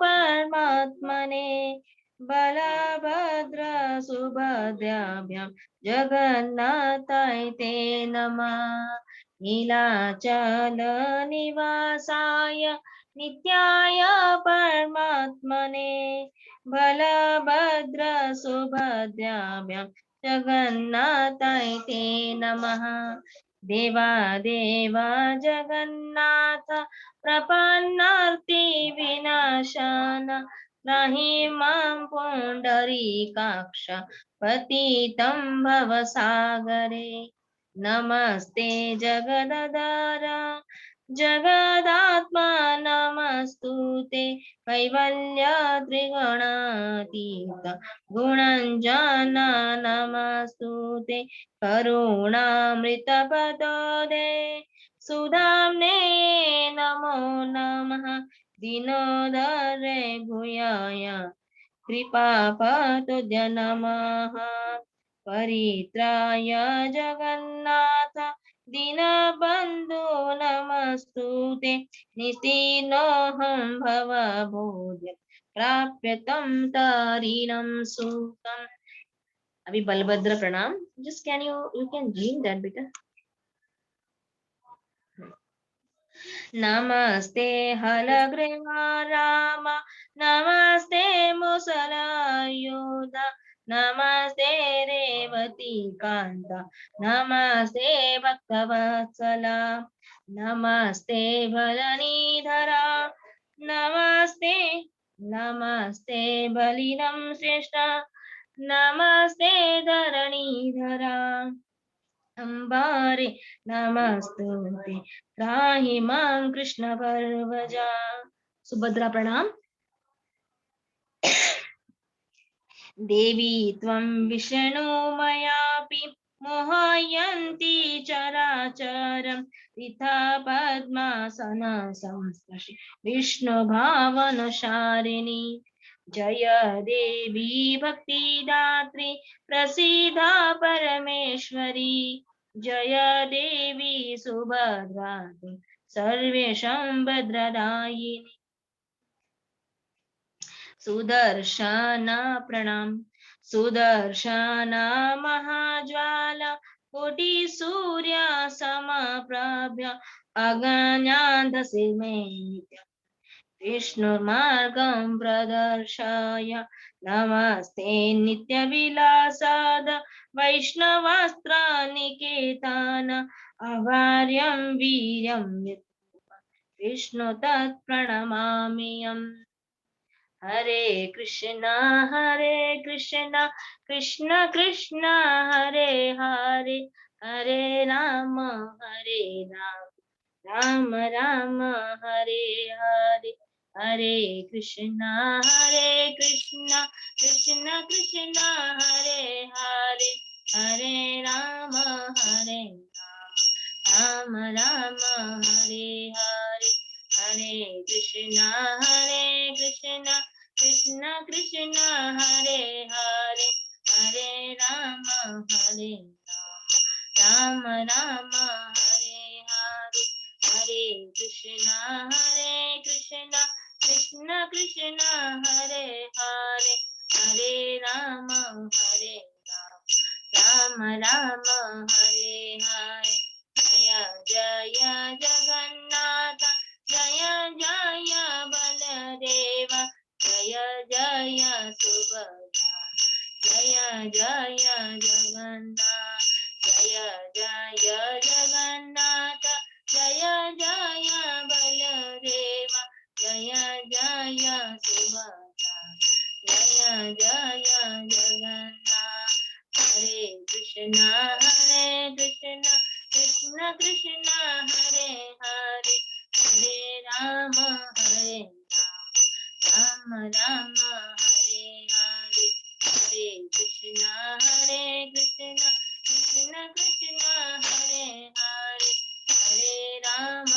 परमात्मने बलभद्र सुभद्राभ्यां जगन्नाथाय ते नमः नीलाचल निवासाय नित्याय परमात्मने बलभद्र सुभद्राभ्यां जगन्नाथाय ते नमः देवा जगन्नाथ प्रपन्नार्ति विनाशान त्राहि मां पुण्डरीकाक्ष पतितं भवसागरे नमस्ते जगदधारा जगदात्मा नमस्तुते कैवल्य त्रिगुणातीत गुणञ्जन नमस्तुते करुणामृतपदोदे सुधाम्ने नमो नमः दीनोदरे भूयाय कृपापातुभ्य नमः। परित्राय जगन्नाथ दीनबन्धो नमस्तुते। निस्तीर्णोऽहं भवभूय प्राप्यतं तारिणं सुखम्। अभी बलभद्र प्रणाम। Just can you can read that बेटा। नमस्ते हलग्रीवा राम, नमस्ते मुसलायुध, नमस्ते रेवती कांता, नमस्ते भक्तवत्सला, नमस्ते भलनीधरा, नमस्ते नमस्ते बलिनं श्रेष्ठ, नमस्ते धरणीधरा अम्बारे नमस्तुते त्राहि मां कृष्ण पर्वजा। सुभद्रा प्रणाम। देवी त्वं विष्णुमयापि मोहयन्ती चराचरं तिथा पद्मासन संस्पृशि विष्णुभावनशारिणी। जय देवी भक्तिदात्री प्रसीदा परमेश्वरी। जय देवी सुभद्रा सर्वेषां भद्रदायिनी। सुदर्शन प्रणाम। सुदर्शन महाज्वाला कोटि सूर्य समप्रभा अगण्याधसि मे नित्यम्। विष्णुमार्गं प्रदर्शय नमस्ते नित्यविलासाद वैष्णवास्त्र निकेतन अवार्यं वीर्यं विष्णु तत्प्रणमाम्यहम्। हरे कृष्णा कृष्ण कृष्ण हरे हरे, हरे राम राम राम हरे हरे। हरे कृष्ण कृष्ण कृष्ण हरे हरे, हरे राम राम राम हरे हरे। हरे कृष्ण कृष्ण कृष्ण हरे हरे, हरे राम राम राम हरे हरे। हरे कृष्ण कृष्ण कृष्ण हरे हरे, हरे राम राम राम हरे हरे। जय जय जगन्नाथ, जय जय बलदेव, जय जय सुभद्रा, जय जय जगन्नाथ। जय जय जगन्नाथ, जय जय बलदेव, जय जय सुभद्रा, जय जय जगन्नाथ। हरे कृष्ण कृष्ण कृष्ण हरे हरे, हरे राम राम राम हरे हरे। हरे कृष्ण कृष्ण कृष्ण हरे हरे, हरे राम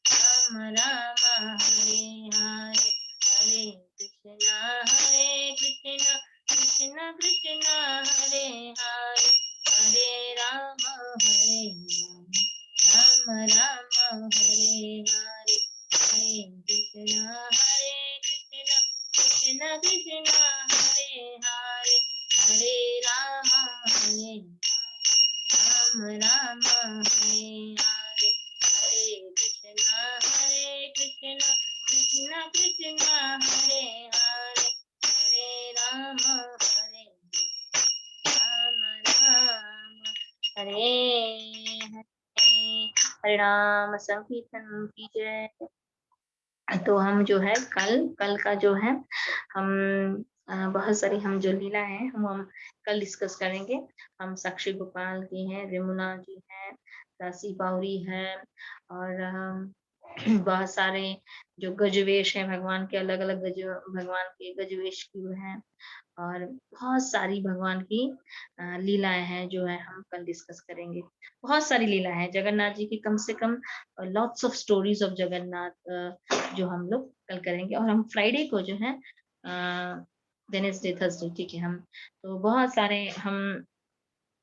राम राम हरे हरे। हरे कृष्ण कृष्ण कृष्ण हरे हरे, हरे राम राम राम हरे हरे। हरे कृष्ण कृष्ण कृष्ण हरे हरे, हरे राम राम राम हरे हरे। हरे कृष्ण कृष्ण कृष्ण हरे हरे, हरे राम राम हरे हरे। हरिनाम संकीर्तन की जय। तो हम जो है कल कल का जो है हम बहुत सारी हम जो लीला है हम कल डिस्कस करेंगे। हम साक्षी गोपाल की हैं, यमुना जी हैं, दासी बावरी है, और बहुत सारे जो गजवेश है भगवान के, अलग अलग गज भगवान के गजवेश की है, और बहुत सारी भगवान की लीलाएं हैं जो है हम कल डिस्कस करेंगे। बहुत सारी लीला है जगन्नाथ जी की, कम से कम lots of stories of Jagannath जो हम लोग कल करेंगे। और हम फ्राइडे को जो है वेडनेसडे, थर्सडे, ठीक है। हम तो बहुत सारे हम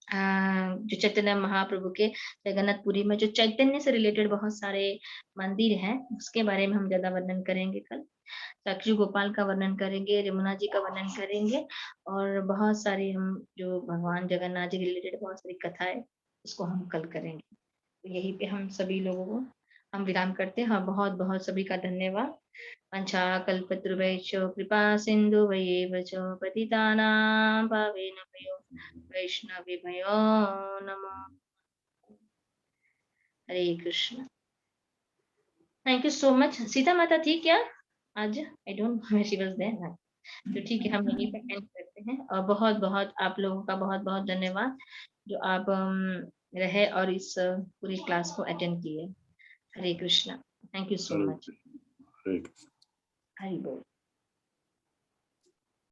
अ, जो चैतन्य महाप्रभु के जगन्नाथपुरी में जो चैतन्य से रिलेटेड बहुत सारे मंदिर हैं, उसके बारे में हम ज़्यादा वर्णन करेंगे कल। साक्षी गोपाल का वर्णन करेंगे, यमुना जी का वर्णन करेंगे और बहुत सारी हम जो भगवान जगन्नाथ जी रिलेटेड बहुत सारी कथाएँ, उसको हम कल करेंगे। तो यहीं पे हम सभी लोगों को हम विराम करते हैं। हाँ, बहुत-बहुत सभी का धन्यवाद। वाञ्छाकल्पतरुभ्यश्च कृपा सिन्धुभ्येव च पतितानां पावनेभ्यो वैष्णवेभ्यो नमो Hare Krishna. Thank you so much. Sita माता थी क्या आज? I don't know she was there. तो ठीक है, हम यहीं पे एंड करते हैं और बहुत-बहुत आप लोगों का बहुत-बहुत धन्यवाद जो आप रहे और इस पूरी क्लास को अटेंड किए। Hare Krishna. Thank you so Hare much. Hare Krishna. Hari बोल।